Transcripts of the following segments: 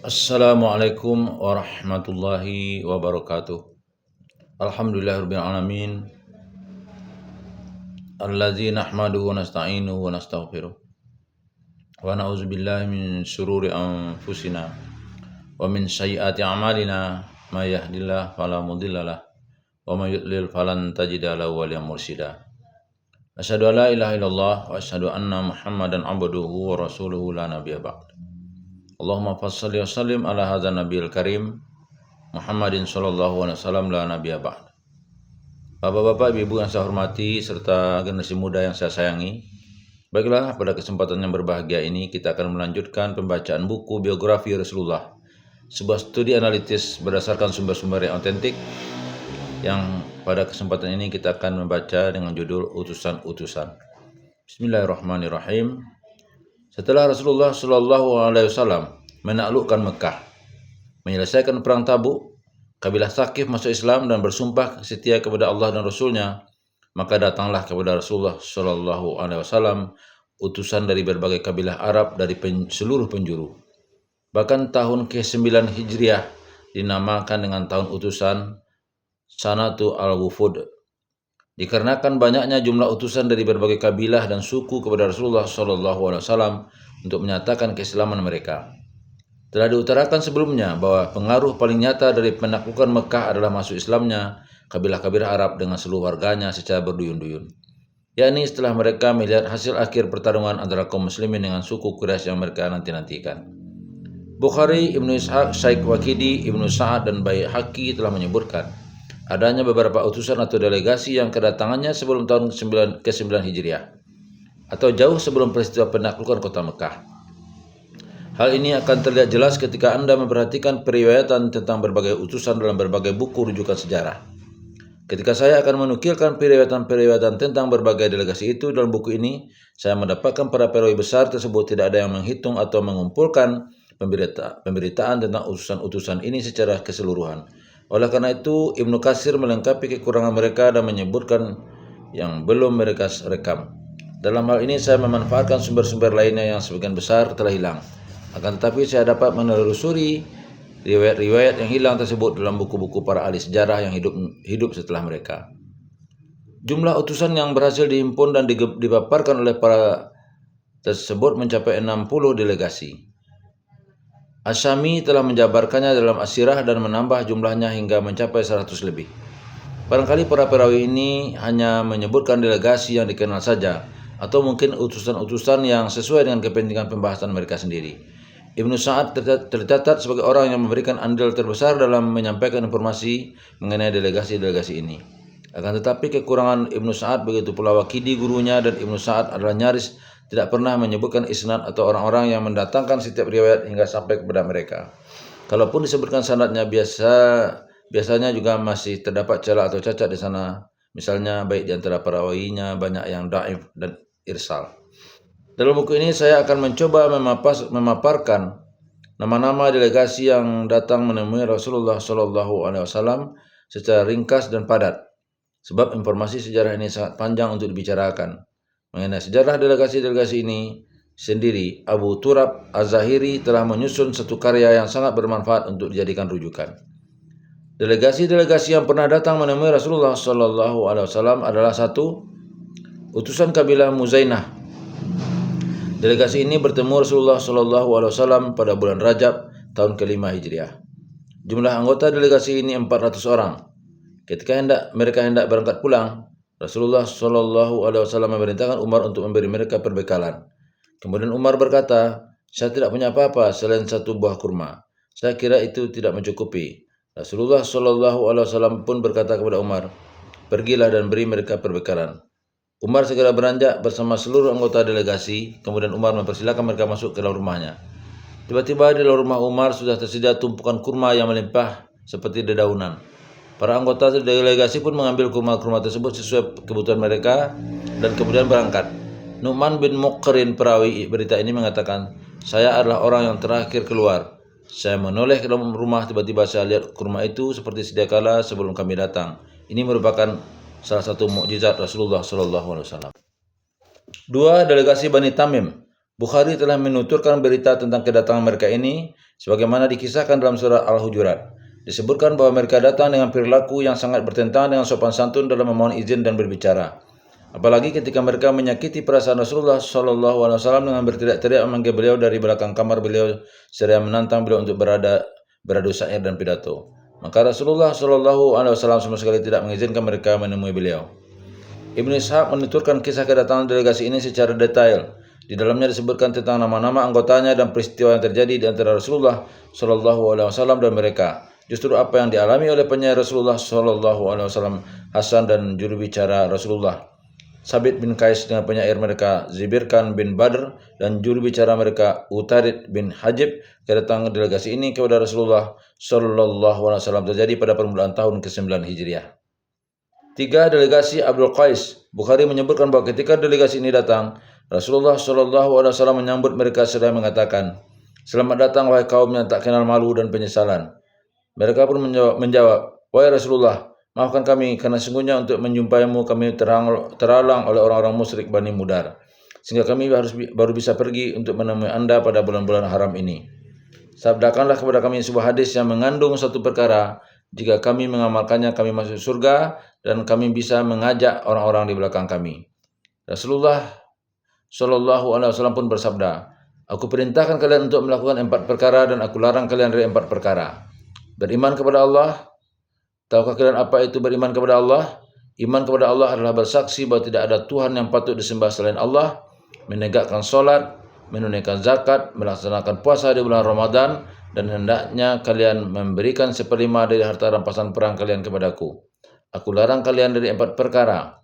Assalamualaikum warahmatullahi wabarakatuh. Alhamdulillahirabbil alamin. Allazi nahmaduhu wa nasta'inuhu wa nastaghfiruh. Wa na'udzubillahi min syururi anfusina wa min sayyiati a'malina. May yahdihillahu fala mudhillalah wa may yudlil falan tajida lahu waliyyan mursyida. Asyhadu an la ilaha illallah wa asyhadu anna Muhammadan abduhu wa rasuluhu la nabiyya ba'd. Allahumma fassalli wa sallim ala hadzal nabiyil karim Muhammadin sallallahu alaihi wasallam la nabiyya ba'd. Bapak-bapak, ibu-ibu yang saya hormati serta generasi muda yang saya sayangi, baiklah pada kesempatan yang berbahagia ini kita akan melanjutkan pembacaan buku biografi Rasulullah, sebuah studi analitis berdasarkan sumber-sumber yang otentik, yang pada kesempatan ini kita akan membaca dengan judul Utusan-Utusan. Bismillahirrahmanirrahim. Setelah Rasulullah Shallallahu Alaihi Wasallam menaklukkan Mekah, menyelesaikan perang Tabuk, kabilah Tsaqif masuk Islam dan bersumpah setia kepada Allah dan Rasulnya, maka datanglah kepada Rasulullah Shallallahu Alaihi Wasallam utusan dari berbagai kabilah Arab dari seluruh penjuru. Bahkan tahun ke-9 Hijriah dinamakan dengan tahun utusan Sanatu al-Wufud, dikarenakan banyaknya jumlah utusan dari berbagai kabilah dan suku kepada Rasulullah SAW untuk menyatakan keislaman mereka. Telah diutarakan sebelumnya bahwa pengaruh paling nyata dari penaklukan Mekah adalah masuk Islamnya kabilah-kabilah Arab dengan seluruh warganya secara berduyun-duyun, yakni setelah mereka melihat hasil akhir pertarungan antara kaum muslimin dengan suku Quraisy yang mereka nanti-nantikan. Bukhari, Ibnu Ishaq, Syaikh Waqidi, Ibnu Sa'ad, dan Baihaqi telah menyebutkan adanya beberapa utusan atau delegasi yang kedatangannya sebelum tahun ke-9 Hijriah atau jauh sebelum peristiwa penaklukan kota Mekah. Hal ini akan terlihat jelas ketika Anda memperhatikan periwayatan tentang berbagai utusan dalam berbagai buku rujukan sejarah. Ketika saya akan menukilkan periwayatan tentang berbagai delegasi itu dalam buku ini, saya mendapatkan para perawi besar tersebut tidak ada yang menghitung atau mengumpulkan pemberitaan tentang utusan-utusan ini secara keseluruhan. Oleh karena itu, Ibnu Katsir melengkapi kekurangan mereka dan menyebutkan yang belum mereka rekam. Dalam hal ini saya memanfaatkan sumber-sumber lainnya yang sebagian besar telah hilang. Akan tetapi saya dapat menelusuri riwayat-riwayat yang hilang tersebut dalam buku-buku para ahli sejarah yang hidup setelah mereka. Jumlah utusan yang berhasil dihimpun dan dipaparkan oleh para tersebut mencapai 60 delegasi. Asyami telah menjabarkannya dalam Asirah dan menambah jumlahnya hingga mencapai 100 lebih. Barangkali para perawi ini hanya menyebutkan delegasi yang dikenal saja, atau mungkin utusan-utusan yang sesuai dengan kepentingan pembahasan mereka sendiri. Ibnu Sa'ad tercatat sebagai orang yang memberikan andil terbesar dalam menyampaikan informasi mengenai delegasi-delegasi ini. Akan tetapi kekurangan Ibnu Sa'ad, begitu pula Waqidi gurunya, dan Ibnu Sa'ad adalah nyaris tidak pernah menyebutkan isnad atau orang-orang yang mendatangkan setiap riwayat hingga sampai kepada mereka. Kalaupun disebutkan sanadnya, biasanya juga masih terdapat celah atau cacat di sana. Misalnya baik di antara perawinya banyak yang dhaif dan irsal. Dalam buku ini saya akan mencoba memaparkan nama-nama delegasi yang datang menemui Rasulullah SAW secara ringkas dan padat, sebab informasi sejarah ini sangat panjang untuk dibicarakan. Mengenai sejarah delegasi-delegasi ini sendiri, Abu Turab Az-Zahiri telah menyusun satu karya yang sangat bermanfaat untuk dijadikan rujukan. Delegasi-delegasi yang pernah datang menemui Rasulullah SAW adalah 1. Utusan kabilah Muzainah. Delegasi ini bertemu Rasulullah SAW pada bulan Rajab tahun ke-5 Hijriah. Jumlah anggota delegasi ini 400 orang. Ketika mereka hendak berangkat pulang, Rasulullah SAW memerintahkan Umar untuk memberi mereka perbekalan. Kemudian Umar berkata, "Saya tidak punya apa-apa selain satu buah kurma. Saya kira itu tidak mencukupi." Rasulullah SAW pun berkata kepada Umar, "Pergilah dan beri mereka perbekalan." Umar segera beranjak bersama seluruh anggota delegasi. Kemudian Umar mempersilakan mereka masuk ke dalam rumahnya. Tiba-tiba di dalam rumah Umar sudah tersedia tumpukan kurma yang melimpah seperti dedaunan. Para anggota delegasi pun mengambil kurma-kurma tersebut sesuai kebutuhan mereka dan kemudian berangkat. Nu'man bin Muqrin, perawi berita ini, mengatakan, "Saya adalah orang yang terakhir keluar. Saya menoleh ke dalam rumah, tiba-tiba saya lihat kurma itu seperti sedia kala sebelum kami datang." Ini merupakan salah satu mukjizat Rasulullah SAW. 2. Delegasi Bani Tamim. Bukhari telah menuturkan berita tentang kedatangan mereka ini Sebagaimana dikisahkan dalam surah Al-Hujurat, disebutkan bahwa mereka datang dengan perilaku yang sangat bertentangan dengan sopan santun dalam memohon izin dan berbicara. Apalagi ketika mereka menyakiti perasaan Rasulullah SAW dengan berteriak-teriak memanggil beliau dari belakang kamar beliau seraya menantang beliau untuk beradu syair dan pidato. Maka Rasulullah SAW sama sekali tidak mengizinkan mereka menemui beliau. Ibnu Ishaq menuturkan kisah kedatangan delegasi ini secara detail. Di dalamnya disebutkan tentang nama-nama anggotanya dan peristiwa yang terjadi di antara Rasulullah SAW dan mereka. Justru apa yang dialami oleh penyair Rasulullah SAW, Hasan dan juru bicara Rasulullah, Sabit bin Qais dengan penyair mereka Zibirkan bin Badr dan juru bicara mereka Utarid bin Hajib, kedatangan delegasi ini kepada Rasulullah SAW terjadi pada permulaan tahun ke-9 Hijriah. 3. Delegasi Abdul Qais. Bukhari menyebutkan bahwa ketika delegasi ini datang, Rasulullah SAW menyambut mereka seraya mengatakan, "Selamat datang wahai kaum yang tak kenal malu dan penyesalan." Mereka pun menjawab, "Wahai Rasulullah, maafkan kami karena sungguhnya untuk menjumpaimu kami terhalang oleh orang-orang musyrik Bani Mudar, sehingga kami baru bisa pergi untuk menemui Anda pada bulan-bulan haram ini. Sabdakanlah kepada kami sebuah hadis yang mengandung satu perkara. Jika kami mengamalkannya, kami masuk surga dan kami bisa mengajak orang-orang di belakang kami." Rasulullah SAW pun bersabda, "Aku perintahkan kalian untuk melakukan 4 perkara dan aku larang kalian dari 4 perkara. Beriman kepada Allah." Tahukah kalian apa itu beriman kepada Allah? Iman kepada Allah adalah bersaksi bahwa tidak ada Tuhan yang patut disembah selain Allah, menegakkan sholat, menunaikan zakat, melaksanakan puasa di bulan Ramadan, dan hendaknya kalian memberikan 1/5 dari harta rampasan perang kalian kepadaku. Aku larang kalian dari 4 perkara.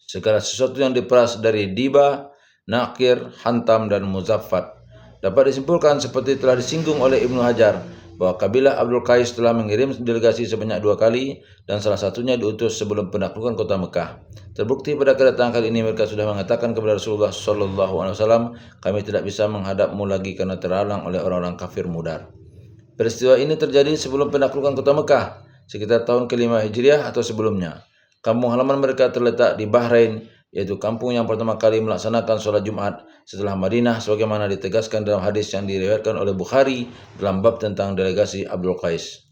Segala sesuatu yang diperas dari diba, nakir, hantam, dan muzaffat. Dapat disimpulkan seperti telah disinggung oleh Ibnu Hajar bahwa kabilah Abdul Qais telah mengirim delegasi sebanyak 2 kali dan salah satunya diutus sebelum penaklukan kota Mekah. Terbukti pada kedatangan kali ini mereka sudah mengatakan kepada Rasulullah SAW, "Kami tidak bisa menghadapmu lagi karena terhalang oleh orang-orang kafir Mudar." Peristiwa ini terjadi sebelum penaklukan kota Mekah, sekitar tahun ke-5 Hijriah atau sebelumnya. Kampung halaman mereka terletak di Bahrain, yaitu kampung yang pertama kali melaksanakan sholat Jumat setelah Madinah, sebagaimana ditegaskan dalam hadis yang diriwayatkan oleh Bukhari dalam bab tentang delegasi Abdul Qais.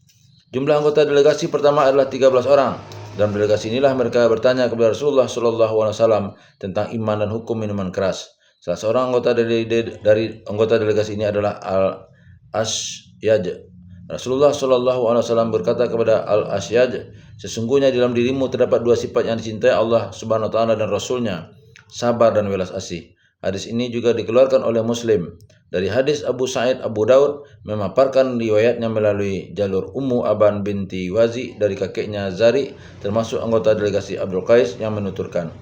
Jumlah anggota delegasi pertama adalah 13 orang. Dalam delegasi inilah mereka bertanya kepada Rasulullah SAW tentang iman dan hukum minuman keras. Salah seorang anggota dari anggota delegasi ini adalah Al-Asyaj. Rasulullah SAW berkata kepada Al-Asyaj, "Sesungguhnya di dalam dirimu terdapat 2 sifat yang dicintai Allah Subhanahu wa taala dan Rasulnya, sabar dan welas asih." Hadis ini juga dikeluarkan oleh Muslim. Dari hadis Abu Sa'id, Abu Daud memaparkan riwayatnya melalui jalur Ummu Aban binti Wazi dari kakeknya Zari, termasuk anggota delegasi Abdul Qais, yang menuturkan,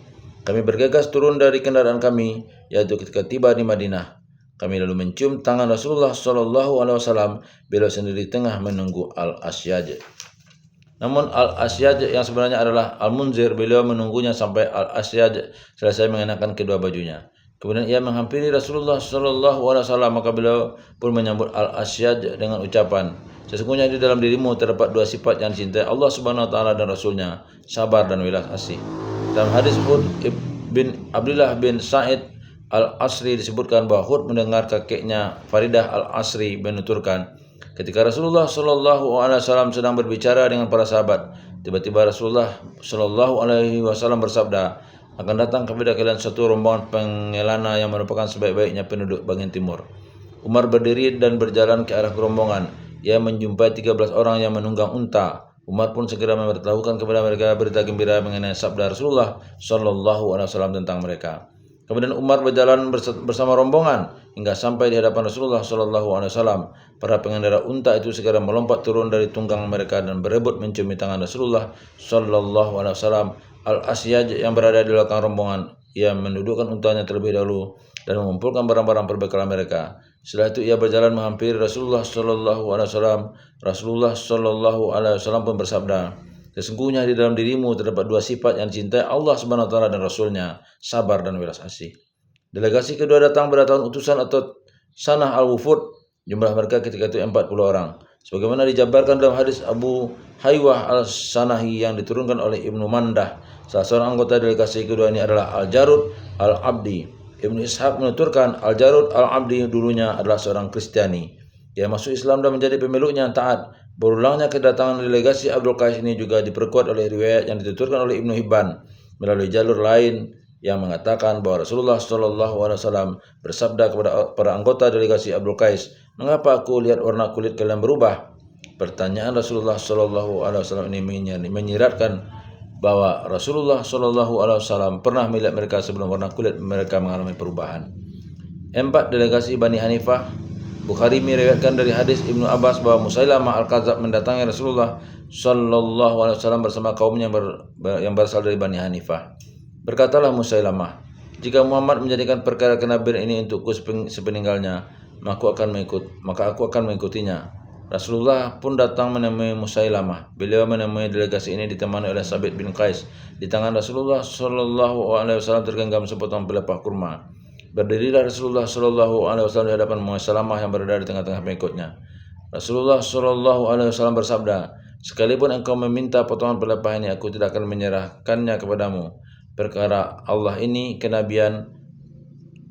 "Kami bergegas turun dari kendaraan kami, yaitu ketika tiba di Madinah. Kami lalu mencium tangan Rasulullah SAW, beliau sendiri tengah menunggu Al-Asyaj." Namun Al-Asyaj yang sebenarnya adalah Al-Munzir, beliau menunggunya sampai Al-Asyaj selesai mengenakan kedua bajunya. Kemudian ia menghampiri Rasulullah SAW, maka beliau pun menyambut Al-Asyaj dengan ucapan, "Sesungguhnya di dalam dirimu terdapat 2 sifat yang dicintai Allah Subhanahu wa taala dan Rasulnya, sabar dan welas asih." Dalam hadis Hud bin Abdullah bin Sa'id Al-Asri disebutkan bahwa Hud mendengar kakeknya Faridah Al-Asri menuturkan, ketika Rasulullah SAW sedang berbicara dengan para sahabat, tiba-tiba Rasulullah SAW bersabda, "Akan datang kepada kalian satu rombongan pengelana yang merupakan sebaik-baiknya penduduk bagian timur." Umar berdiri dan berjalan ke arah rombongan. Ia menjumpai 13 orang yang menunggang unta. Umar pun segera memberitahukan kepada mereka berita gembira mengenai sabda Rasulullah SAW tentang mereka. Kemudian Umar berjalan bersama rombongan hingga sampai di hadapan Rasulullah SAW. Para pengendara unta itu segera melompat turun dari tunggang mereka dan berebut menciumi tangan Rasulullah SAW. Al-Asyaj yang berada di belakang rombongan, ia mendudukkan untanya terlebih dahulu dan mengumpulkan barang-barang perbekalan mereka. Setelah itu ia berjalan menghampiri Rasulullah SAW. Rasulullah SAW pun bersabda, "Sesungguhnya di dalam dirimu terdapat 2 sifat yang dicintai Allah Subhanahu wa taala dan Rasulnya, sabar dan welas asih." Delegasi kedua datang berdatangan utusan atau Sanah al-Wufud. Jumlah mereka ketika itu 40 orang. Sebagaimana dijabarkan dalam hadis Abu Haywah al-Sanahi yang diturunkan oleh Ibnu Mandah, salah seorang anggota delegasi kedua ini adalah Al-Jarud al-Abdi. Ibnu Ishaq menuturkan Al-Jarud al-Abdi dulunya adalah seorang Kristiani. Dia masuk Islam dan menjadi pemeluknya yang taat. Berulangnya kedatangan delegasi Abdul Qais ini juga diperkuat oleh riwayat yang dituturkan oleh Ibnu Hibban melalui jalur lain yang mengatakan bahwa Rasulullah SAW bersabda kepada para anggota delegasi Abdul Qais, "Mengapa aku lihat warna kulit kalian berubah?" Pertanyaan Rasulullah SAW ini menyiratkan bahwa Rasulullah SAW pernah melihat mereka sebelum warna kulit mereka mengalami perubahan. 4. Delegasi Bani Hanifah. Bukhari meriwayatkan dari hadis Ibnu Abbas bahwa Musailamah Al-Kadzab mendatangi Rasulullah SAW bersama kaumnya yang berasal dari Bani Hanifah. Berkatalah Musailamah, "Jika Muhammad menjadikan perkara kenabian ini untukku sepeninggalnya, maka aku akan mengikutinya." Rasulullah pun datang menemui Musailamah. Beliau menemui delegasi ini ditemani oleh Sabit bin Qais. Di tangan Rasulullah SAW tergenggam sepotong pelepah kurma. Berdirilah Rasulullah SAW di hadapan Musailamah yang berada di tengah-tengah pengikutnya. Rasulullah SAW bersabda, "Sekalipun engkau meminta potongan pelepah ini, aku tidak akan menyerahkannya kepadamu. Perkara Allah ini, kenabian,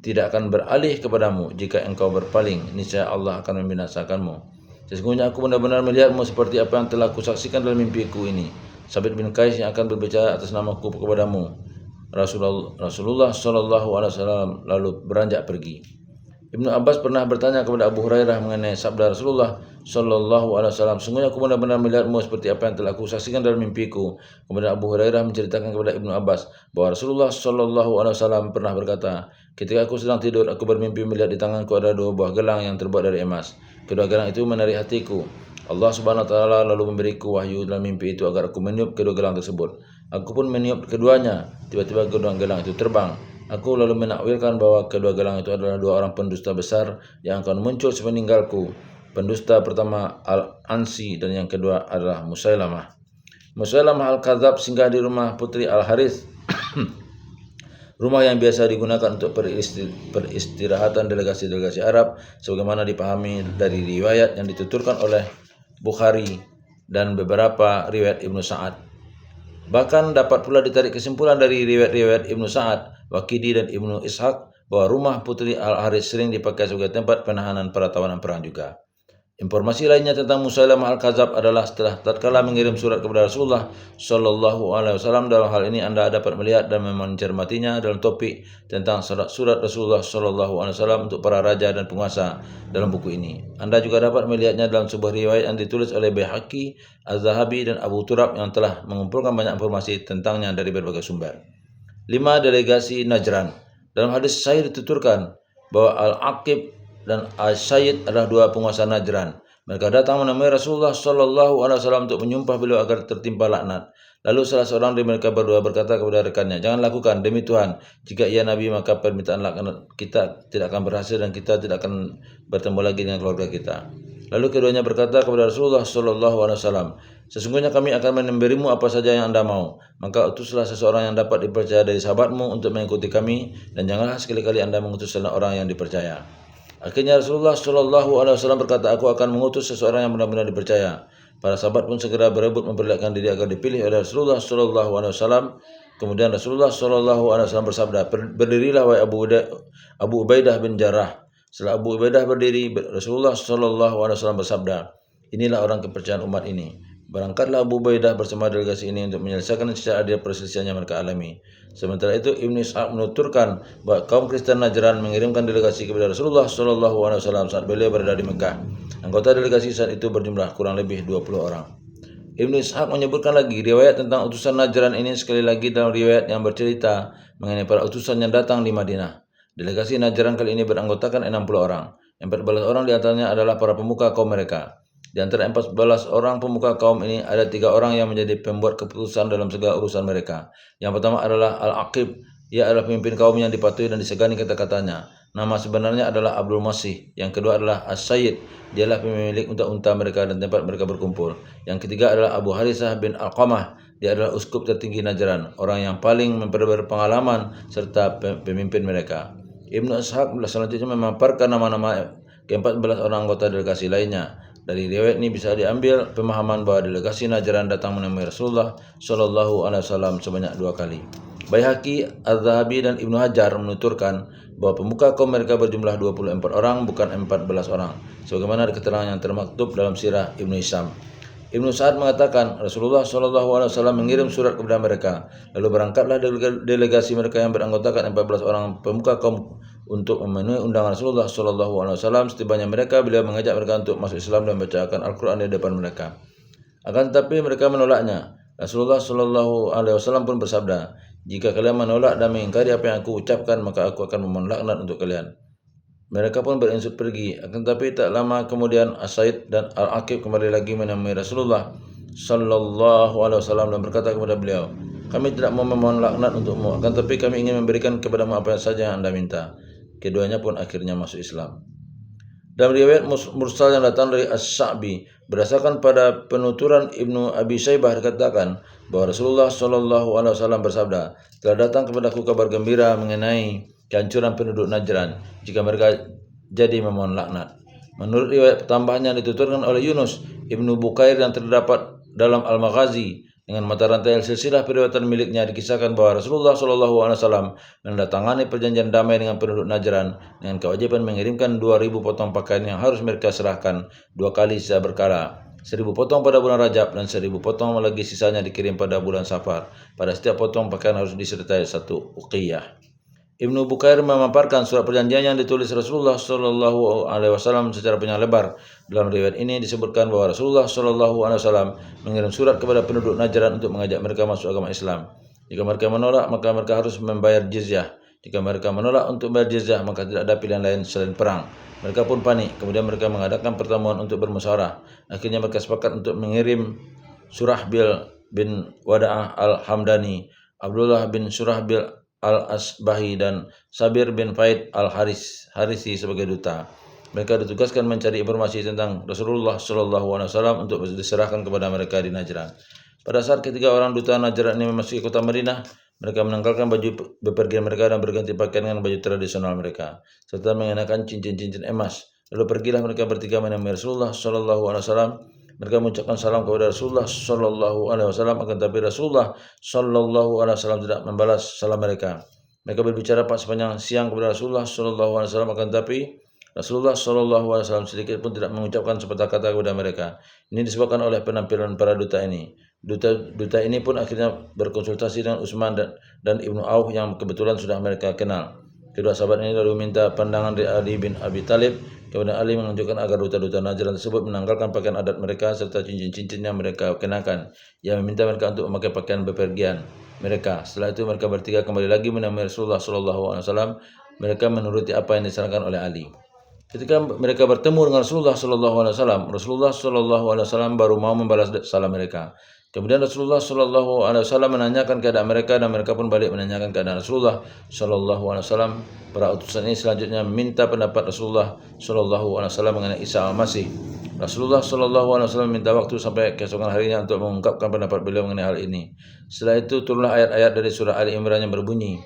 tidak akan beralih kepadamu. Jika engkau berpaling, niscaya Allah akan membinasakanmu. Sesungguhnya aku benar-benar melihatmu seperti apa yang telah kusaksikan dalam mimpiku ini." Sabit bin Qais yang akan berbicara atas namaku kepadamu. Rasulullah SAW lalu beranjak pergi. Ibnu Abbas pernah bertanya kepada Abu Hurairah mengenai sabda Rasulullah SAW, "Sungguhnya aku benar-benar melihatmu seperti apa yang telah aku saksikan dalam mimpiku." Kemudian Abu Hurairah menceritakan kepada Ibnu Abbas bahwa Rasulullah SAW pernah berkata, "Ketika aku sedang tidur, aku bermimpi melihat di tanganku ada 2 buah gelang yang terbuat dari emas. Kedua gelang itu menarik hatiku. Allah Subhanahu wa taala lalu memberiku wahyu dalam mimpi itu agar aku meniup kedua gelang tersebut. Aku pun meniup keduanya. Tiba-tiba kedua gelang itu terbang. Aku lalu menakwilkan bahwa kedua gelang itu adalah 2 orang pendusta besar yang akan muncul sepeninggalku. Pendusta pertama Al-Ansi dan yang kedua adalah Musailamah." Musailamah Al-Kadzab singgah di rumah putri Al-Harits, rumah yang biasa digunakan untuk peristirahatan delegasi-delegasi Arab, sebagaimana dipahami dari riwayat yang dituturkan oleh Bukhari dan beberapa riwayat Ibnu Sa'ad. Bahkan dapat pula ditarik kesimpulan dari riwayat-riwayat Ibnu Sa'ad, Waqidi dan Ibnu Ishaq bahwa rumah putri Al-Harits sering dipakai sebagai tempat penahanan para tawanan perang juga. Informasi lainnya tentang Musailamah Al-Kadzab adalah setelah tatkala mengirim surat kepada Rasulullah SAW. Dalam hal ini Anda dapat melihat dan mencermatinya dalam topik tentang surat Rasulullah SAW untuk para raja dan penguasa dalam buku ini. Anda juga dapat melihatnya dalam sebuah riwayat yang ditulis oleh Baihaqi, Az-Zahabi dan Abu Turab yang telah mengumpulkan banyak informasi tentangnya dari berbagai sumber. 5. Delegasi Najran. Dalam hadis sahih dituturkan bahwa Al-Aqib dan As-Sayyid adalah 2 penguasa Najran. Mereka datang menemui Rasulullah SAW untuk menyumpah beliau agar tertimpa laknat. Lalu salah seorang dari mereka berdua berkata kepada rekannya, "Jangan lakukan, demi Tuhan. Jika ia Nabi, maka permintaan laknat kita tidak akan berhasil dan kita tidak akan bertemu lagi dengan keluarga kita." Lalu keduanya berkata kepada Rasulullah SAW, "Sesungguhnya kami akan memberimu apa saja yang Anda mau. Maka utuslah seseorang yang dapat dipercaya dari sahabatmu untuk mengikuti kami, dan janganlah sekali-kali Anda mengutus orang yang dipercaya." Akhirnya Rasulullah SAW berkata, "Aku akan mengutus seseorang yang benar-benar dipercaya." Para sahabat pun segera berebut memperlihatkan diri agar dipilih oleh Rasulullah SAW. Kemudian Rasulullah SAW bersabda, "Berdirilah wahai Abu Ubaidah bin Jarrah." Setelah Abu Ubaidah berdiri, Rasulullah SAW bersabda, "Inilah orang kepercayaan umat ini." Berangkatlah Abu Ubaidah bersama delegasi ini untuk menyelesaikan secara adil perselisihan yang mereka alami. Sementara itu Ibnu Ishaq menuturkan bahwa kaum Kristen Najran mengirimkan delegasi kepada Rasulullah SAW saat beliau berada di Mekah. Anggota delegasi saat itu berjumlah kurang lebih 20 orang. Ibnu Ishaq menyebutkan lagi riwayat tentang utusan Najran ini sekali lagi dalam riwayat yang bercerita mengenai para utusan yang datang di Madinah. Delegasi Najran kali ini beranggotakan 60 orang. 14 orang diantaranya adalah para pemuka kaum mereka. Di antara 14 orang pemuka kaum ini ada 3 orang yang menjadi pembuat keputusan dalam segala urusan mereka. Yang pertama adalah Al-Aqib. Ia adalah pemimpin kaum yang dipatuhi dan disegani kata-katanya. Nama sebenarnya adalah Abdul Masih. Yang kedua adalah As-Sayyid. Dialah pemilik unta-unta mereka dan tempat mereka berkumpul. Yang ketiga adalah Abu Harisah bin Alqamah. Dia adalah uskup tertinggi Najran, orang yang paling berpengalaman serta pemimpin mereka. Ibnu Ishaq selanjutnya memaparkan nama-nama ke-14 orang anggota delegasi lainnya. Dari riwayat ini bisa diambil pemahaman bahwa delegasi Najran datang menemui Rasulullah SAW sebanyak 2 kali. Baihaqi, Az-Zahabi dan Ibnu Hajar menuturkan bahwa pemuka kaum mereka berjumlah 24 orang, bukan 14 orang, sebagaimana keterangan yang termaktub dalam sirah Ibnu Hisham. Ibnu Sa'ad mengatakan, Rasulullah SAW mengirim surat kepada mereka, lalu berangkatlah delegasi mereka yang beranggotakan 14 orang pemuka kaum untuk memenuhi undangan Rasulullah SAW. Setibanya mereka, beliau mengajak mereka untuk masuk Islam dan membacakan Al-Quran di depan mereka. Akan tetapi mereka menolaknya. Rasulullah SAW pun bersabda, jika kalian menolak dan mengingkari apa yang aku ucapkan, maka aku akan memohon laknat untuk kalian. Mereka pun berinsut pergi. Akan tetapi tak lama kemudian As-Sa'id dan Al-Aqib kembali lagi menemui Rasulullah SAW dan berkata kepada beliau, kami tidak mau memohon laknat untukmu, akan tetapi kami ingin memberikan kepadamu apa saja yang Anda minta. Keduanya pun akhirnya masuk Islam. Dalam riwayat mursal yang datang dari As-Sa'bi, berdasarkan pada penuturan Ibnu Abi Syaibah, dikatakan bahwa Rasulullah SAW bersabda, telah datang kepadaku kabar gembira mengenai kehancuran penduduk Najran jika mereka jadi memohon laknat. Menurut riwayat tambahnya dituturkan oleh Yunus Ibnu Bukair yang terdapat dalam Al-Maghazi dengan mata rantai silsilah periwayatan miliknya, dikisahkan bahwa Rasulullah SAW menandatangani perjanjian damai dengan penduduk Najran dengan kewajiban mengirimkan 2.000 potong pakaian yang harus mereka serahkan 2 kali secara berkala. 1.000 potong pada bulan Rajab dan 1.000 potong lagi sisanya dikirim pada bulan Safar. Pada setiap potong pakaian harus disertai 1 uqiyah. Ibnu Bukair memaparkan surat perjanjian yang ditulis Rasulullah SAW secara panjang lebar. Dalam riwayat ini disebutkan bahwa Rasulullah SAW mengirim surat kepada penduduk Najran untuk mengajak mereka masuk agama Islam. Jika mereka menolak, maka mereka harus membayar jizyah. Jika mereka menolak untuk bayar jizyah, maka tidak ada pilihan lain selain perang. Mereka pun panik. Kemudian mereka mengadakan pertemuan untuk bermusyawarah. Akhirnya mereka sepakat untuk mengirim Surahbil bin Wada'ah Al-Hamdani, Abdullah bin Surahbil Al-Asbahi dan Sabir bin Faid Al-Harisi sebagai duta. Mereka ditugaskan mencari informasi tentang Rasulullah SAW untuk diserahkan kepada mereka di Najran. Pada saat ketiga orang duta Najran ini memasuki kota Madinah, mereka menanggalkan baju bepergian mereka dan berganti pakaian dengan baju tradisional mereka, serta mengenakan cincin-cincin emas. Lalu pergilah mereka bertiga menemui Rasulullah SAW. Mereka mengucapkan salam kepada Rasulullah SAW, akan tetapi Rasulullah SAW tidak membalas salam mereka. Mereka berbicara sepanjang siang kepada Rasulullah SAW, akan tetapi Rasulullah SAW sedikit pun tidak mengucapkan sepatah kata kepada mereka. Ini disebabkan oleh penampilan para duta ini. Duta ini pun akhirnya berkonsultasi dengan Utsman dan Ibnu Auf yang kebetulan sudah mereka kenal. Kedua sahabat ini lalu minta pandangan dari Ali bin Abi Thalib. Kemudian Ali menunjukkan agar duta-duta Najran tersebut menanggalkan pakaian adat mereka serta cincin-cincin yang mereka kenakan. Ia meminta mereka untuk memakai pakaian bepergian mereka. Setelah itu mereka bertiga kembali lagi menemui Rasulullah SAW. Mereka menuruti apa yang disarankan oleh Ali. Ketika mereka bertemu dengan Rasulullah SAW, Rasulullah SAW baru mau membalas salam mereka. Kemudian Rasulullah SAW menanyakan keadaan mereka dan mereka pun balik menanyakan keadaan Rasulullah SAW. Para utusan ini selanjutnya meminta pendapat Rasulullah SAW mengenai Isa Al-Masih. Rasulullah SAW minta waktu sampai keesokan harinya untuk mengungkapkan pendapat beliau mengenai hal ini. Setelah itu turunlah ayat-ayat dari surah Ali Imran yang berbunyi,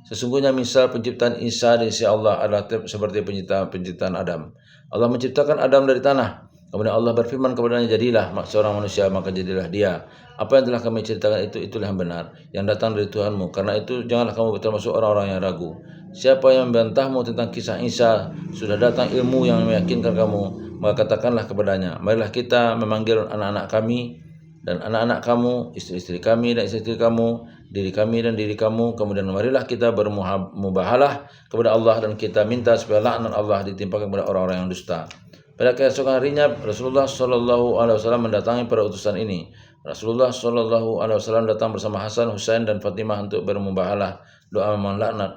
sesungguhnya misal penciptaan Isa di sisi Allah adalah seperti penciptaan Adam. Allah menciptakan Adam dari tanah. Kemudian Allah berfirman kepadanya, jadilah seorang manusia, maka jadilah dia. Apa yang telah kami ceritakan itulah yang benar, yang datang dari Tuhanmu. Karena itu janganlah kamu termasuk orang-orang yang ragu. Siapa yang membantahmu tentang kisah Isa, sudah datang ilmu yang meyakinkan kamu, maka katakanlah kepadanya, marilah kita memanggil anak-anak kami dan anak-anak kamu, istri-istri kami dan istri-istri kamu, diri kami dan diri kamu, kemudian marilah kita bermubahalah kepada Allah dan kita minta supaya laknat Allah ditimpakan kepada orang-orang yang dusta. Pada keesokan harinya Rasulullah SAW mendatangi para utusan ini. Rasulullah SAW datang bersama Hasan, Husain dan Fatimah untuk bermubahalah doa memohon laknat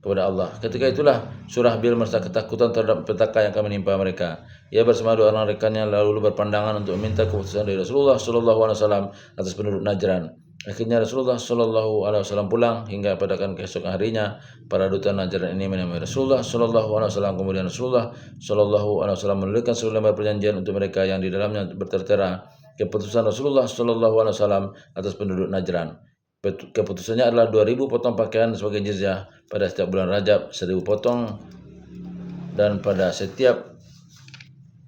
kepada Allah. Ketika itulah Surahbil merasa ketakutan terhadap petaka yang akan menimpa mereka. Ia bersama dua orang rekannya lalu berpandangan untuk meminta keputusan dari Rasulullah SAW atas penduduk Najran. Akhirnya Rasulullah SAW pulang hingga pada keesokan harinya para duta Najran ini menemui Rasulullah SAW. Kemudian Rasulullah SAW menuliskan selembar perjanjian untuk mereka yang di dalamnya bertertera keputusan Rasulullah SAW atas penduduk Najran. Keputusannya adalah 2.000 potong pakaian sebagai jizyah pada setiap bulan Rajab, 1.000 potong, dan pada setiap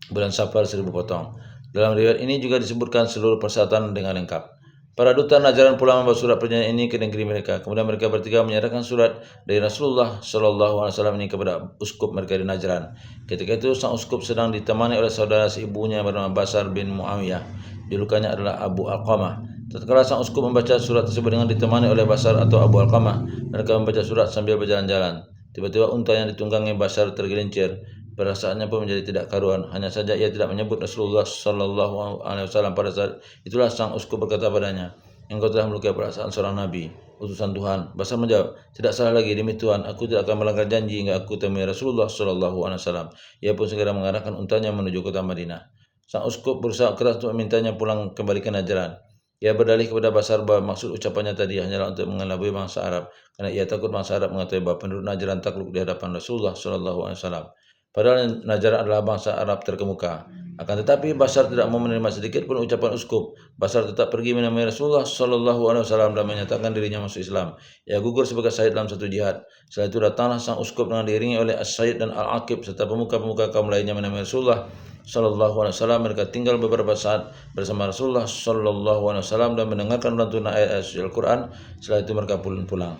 bulan Safar 1.000 potong. Dalam riwayat ini juga disebutkan seluruh persyaratan dengan lengkap. Para duta Najran pula membawa surat perjanjian ini ke negeri mereka. Kemudian mereka bertiga menyerahkan surat dari Rasulullah Shallallahu Alaihi Wasallam ini kepada uskup mereka di Najran. Ketika itu sang uskup sedang ditemani oleh saudara seibunya bernama Basar bin Muawiyah. Julukannya adalah Abu Alqamah. Tatkala sang uskup membaca surat tersebut dengan ditemani oleh Basar atau Abu Alqamah, mereka membaca surat sambil berjalan-jalan. Tiba-tiba unta yang ditunggangi Basar tergelincir. Perasaannya pun menjadi tidak karuan. Hanya saja ia tidak menyebut Rasulullah Shallallahu Alaihi Wasallam pada saat itulah sang uskup berkata padanya, engkau telah melukai perasaan seorang nabi, utusan Tuhan. Basar menjawab, tidak salah lagi demi Tuhan, aku tidak akan melanggar janji hingga aku temui Rasulullah Shallallahu Alaihi Wasallam. Ia pun segera mengarahkan untanya menuju kota Madinah. Sang uskup berusaha keras untuk memintanya pulang kembali ke Najran. Ia berdalih kepada Basar bahwa maksud ucapannya tadi hanyalah untuk mengelabui bangsa Arab, karena ia takut bangsa Arab mengetahui bahwa penduduk Najran takluk di hadapan Rasulullah Shallallahu Alaihi Wasallam. Padahal Najran adalah bangsa Arab terkemuka. Akan tetapi Basar tidak mau menerima sedikit pun ucapan uskup. Basar tetap pergi menemui Rasulullah Shallallahu Alaihi Wasallam dan menyatakan dirinya masuk Islam. Ia gugur sebagai syahid dalam satu jihad. Setelah itu datanglah sang uskup dengan diiringi oleh As-Sayyid dan Al-Aqib serta pemuka-pemuka kaum lainnya menemui Rasulullah Shallallahu Alaihi Wasallam. Mereka tinggal beberapa saat bersama Rasulullah Shallallahu Alaihi Wasallam dan mendengarkan lantunan ayat-ayat Al-Quran. Setelah itu mereka pulang.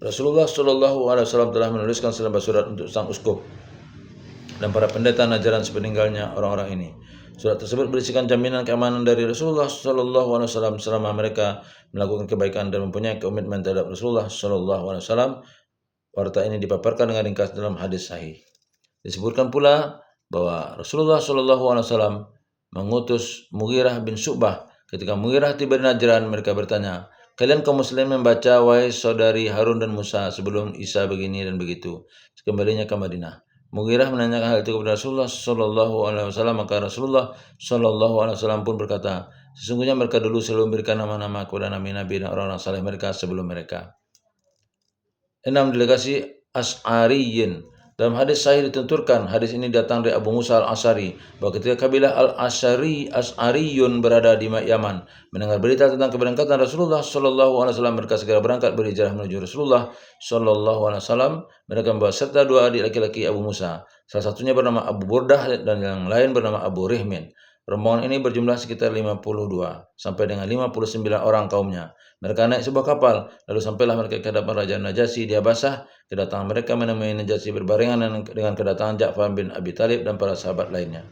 Rasulullah Shallallahu Alaihi Wasallam telah menuliskan selembar surat untuk sang uskup dan para pendeta Najran sepeninggalnya orang-orang ini. Surat tersebut berisikan jaminan keamanan dari Rasulullah Shallallahu Alaihi Wasallam selama mereka melakukan kebaikan dan mempunyai komitmen terhadap Rasulullah Shallallahu Alaihi Wasallam. Warta ini dipaparkan dengan ringkas dalam hadis sahih. Disebutkan pula bahwa Rasulullah Shallallahu Alaihi Wasallam mengutus Mughirah bin Syu'bah. Ketika Mughirah tiba di Najran, mereka bertanya, kalian kaum muslim membaca wahai saudari Harun dan Musa sebelum Isa begini dan begitu. Kembalinya ke Madinah. Mughirah menanyakan hal itu kepada Rasulullah Shallallahu Alaihi Wasallam, maka Rasulullah Shallallahu Alaihi Wasallam pun berkata, sesungguhnya mereka dulu selalu memberikan nama-nama kepada nabi-nabi dan orang-orang saleh mereka sebelum mereka. 6. Delegasi Asy'ariyin. Dalam hadis sahih ditenturkan, hadis ini datang dari Abu Musa al-Asy'ari, bahwa ketika kabilah Asy'ariyun berada di Yaman, mendengar berita tentang keberangkatan Rasulullah Shallallahu Alaihi Wasallam, mereka segera berangkat berhijrah menuju Rasulullah Shallallahu Alaihi Wasallam. Mereka membawa serta dua adik laki-laki Abu Musa, salah satunya bernama Abu Burdah dan yang lain bernama Abu Rihmin. Rombongan ini berjumlah sekitar 52 sampai dengan 59 orang kaumnya. Mereka naik sebuah kapal, lalu sampailah mereka ke hadapan Raja Najasyi di Habasah. Kedatangan mereka menemui Najasyi berbarengan dengan kedatangan Ja'far bin Abi Thalib dan para sahabat lainnya.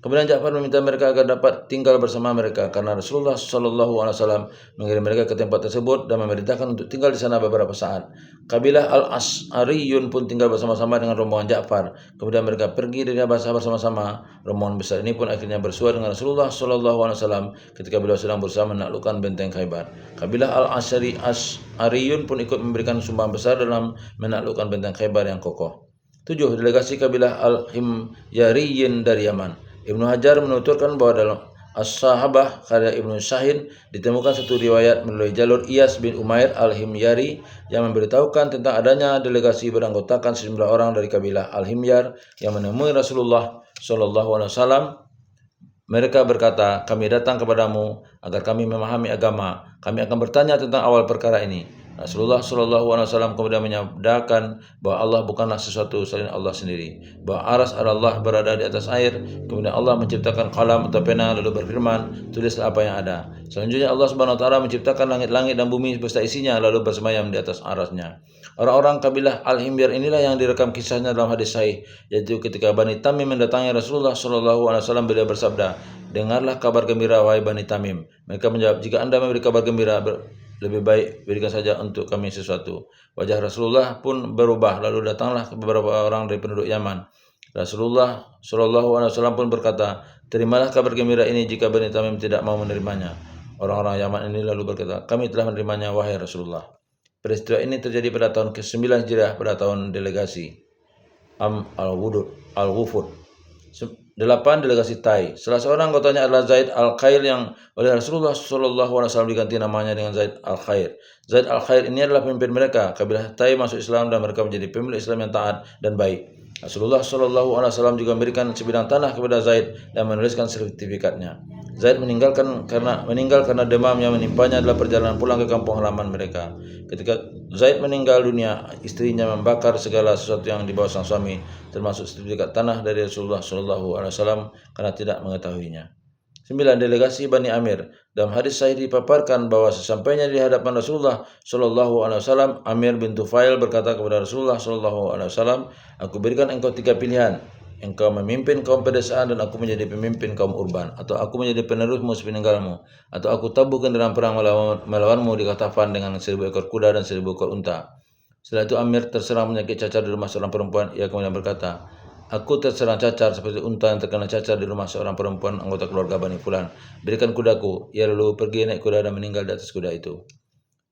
Kemudian Ja'far meminta mereka agar dapat tinggal bersama mereka karena Rasulullah Shallallahu Alaihi Wasallam mengirim mereka ke tempat tersebut dan memerintahkan untuk tinggal di sana beberapa saat. Kabilah Al-Asy'ariyun pun tinggal bersama-sama dengan rombongan Ja'far. Kemudian mereka pergi dari Habasah bersama-sama. Rombongan besar ini pun akhirnya bersua dengan Rasulullah Shallallahu Alaihi Wasallam ketika beliau sedang berusaha menaklukkan benteng Khaybar. Kabilah Al-Asy'ariyun pun ikut memberikan sumbang besar dalam menaklukkan benteng Khaybar yang kokoh. 7. Delegasi kabilah Al-Himyariyin dari Yaman. Ibnu Hajar menuturkan bahwa dalam As-Sahabah karya Ibnu Syahin ditemukan satu riwayat melalui jalur Iyas bin Umair Al-Himyari yang memberitahukan tentang adanya delegasi beranggotakan sejumlah orang dari kabilah Al-Himyar yang menemui Rasulullah Shallallahu Alaihi Wasallam. Mereka berkata, kami datang kepadamu agar kami memahami agama. Kami akan bertanya tentang awal perkara ini. Rasulullah Shallallahu Alaihi Wasallam kemudian menyabdakan bahwa Allah bukanlah sesuatu selain Allah sendiri, bahwa aras Allah berada di atas air. Kemudian Allah menciptakan qalam atau pena lalu berfirman, tulislah apa yang ada. Selanjutnya Allah Subhanahu Wa Taala menciptakan langit-langit dan bumi beserta isinya lalu bersemayam di atas arasnya. Orang-orang kabilah Al-Himyar inilah yang direkam kisahnya dalam hadis sahih, yaitu ketika Bani Tamim mendatangi Rasulullah Shallallahu Alaihi Wasallam, beliau bersabda, dengarlah kabar gembira wahai Bani Tamim. Mereka menjawab, jika Anda memberi kabar gembira, lebih baik berikan saja untuk kami sesuatu. Wajah Rasulullah pun berubah, lalu datanglah beberapa orang dari penduduk Yaman. Rasulullah Shallallahu Alaihi Wasallam pun berkata, terimalah kabar gembira ini jika Bani Tamim tidak mau menerimanya. Orang-orang Yaman ini lalu berkata, kami telah menerimanya wahai Rasulullah. Peristiwa ini terjadi pada tahun ke-9 Hijriah, pada tahun delegasi Al-Wufud. 8. Delegasi Tai. Salah seorang anggotanya adalah Zaid Al-Khair yang oleh Rasulullah Shallallahu Alaihi Wasallam diganti namanya dengan Zaid Al-Khair. Zaid Al-Khair ini adalah pemimpin mereka. Kabilah Tai masuk Islam dan mereka menjadi pemilik Islam yang taat dan baik. Rasulullah Shallallahu Alaihi Wasallam juga memberikan sebidang tanah kepada Zaid dan menuliskan sertifikatnya. Zaid meninggal karena demam yang menimpanya adalah perjalanan pulang ke kampung halaman mereka. Ketika Zaid meninggal dunia, istrinya membakar segala sesuatu yang dibawa sang suami, termasuk sertifikat tanah dari Rasulullah Shallallahu Alaihi Wasallam, karena tidak mengetahuinya. 9. Delegasi Bani Amir. Dalam hadis sahih dipaparkan bahwa sesampainya di hadapan Rasulullah Shallallahu Alaihi Wasallam, Amir bin Tufail berkata kepada Rasulullah Shallallahu Alaihi Wasallam, "Aku berikan engkau 3 pilihan. Engkau memimpin kaum pedesaan dan aku menjadi pemimpin kaum urban, atau aku menjadi penerusmu sepeninggalmu, atau aku tabuhkan dalam perang melawanmu di Ghatafan dengan 1000 ekor kuda dan 1000 ekor unta." Setelah itu Amir terserang penyakit cacar di rumah seorang perempuan. Ia kemudian berkata, "Aku terserang cacar seperti unta yang terkena cacar di rumah seorang perempuan anggota keluarga Bani Fulan. Berikan kudaku." Ia lalu pergi naik kuda dan meninggal di atas kuda itu.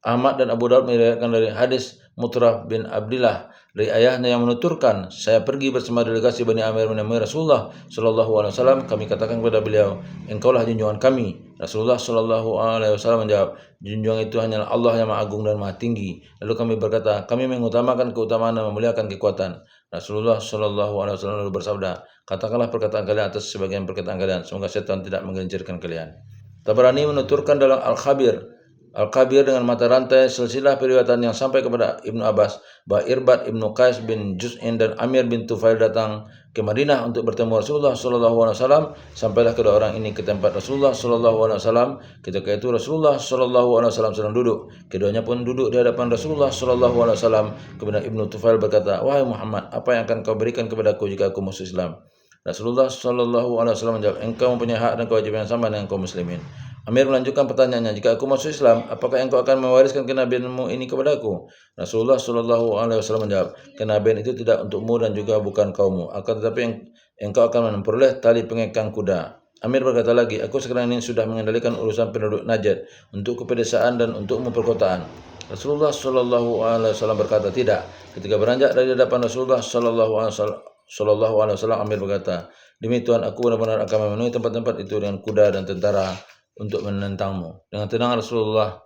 Ahmad dan Abu Daud meriwayatkan dari hadis Mutraf bin Abdillah dari ayahnya yang menuturkan, "Saya pergi bersama delegasi Bani Amir menemui Rasulullah Shallallahu Alaihi Wasallam. Kami katakan kepada beliau, engkaulah junjungan kami." Rasulullah Shallallahu Alaihi Wasallam menjawab, "Junjungan itu hanyalah Allah yang Maha Agung dan Maha Tinggi." Lalu kami berkata, "Kami mengutamakan keutamaan dan memuliakan kekuatan." Rasulullah Shallallahu Alaihi Wasallam lalu bersabda, "Katakanlah perkataan kalian atas sebagian perkataan kalian. Semoga setan tidak menggelincirkan kalian." Tabarani menuturkan dalam Al-Kabir dengan mata rantai silsilah periwayatan yang sampai kepada Ibnu Abbas bahwa Irbad Ibnu Qais bin Juz'in dan Amir bin Tufail datang ke Madinah untuk bertemu Rasulullah Shallallahu Alaihi Wasallam. Sampailah kedua orang ini ke tempat Rasulullah Shallallahu Alaihi Wasallam. Ketika itu Rasulullah Shallallahu Alaihi Wasallam sedang duduk. Keduanya pun duduk di hadapan Rasulullah Shallallahu Alaihi Wasallam. Kemudian Ibnu Tufail berkata, "Wahai Muhammad, apa yang akan kau berikan kepadaku jika aku masuk Islam?" Rasulullah Shallallahu Alaihi Wasallam menjawab, "Engkau mempunyai hak dan kewajiban yang sama dengan kaum muslimin." Amir melanjutkan pertanyaannya, "Jika aku masuk Islam, apakah engkau akan mewariskan kenabianmu ini kepadaku?" Rasulullah Shallallahu Alaihi Wasallam menjawab, "Kenabian itu tidak untukmu dan juga bukan kaummu, akan tetapi engkau akan memperoleh tali pengekang kuda." Amir berkata lagi, "Aku sekarang ini sudah mengendalikan urusan penduduk Najd untuk kepedesaan dan untukmu perkotaan." Rasulullah Shallallahu Alaihi Wasallam berkata, "Tidak." Ketika beranjak dari hadapan Rasulullah Shallallahu Alaihi Wasallam, Amir berkata, "Demi Tuhan, aku benar-benar akan memenuhi tempat-tempat itu dengan kuda dan tentara untuk menentangmu." Dengan tenang Rasulullah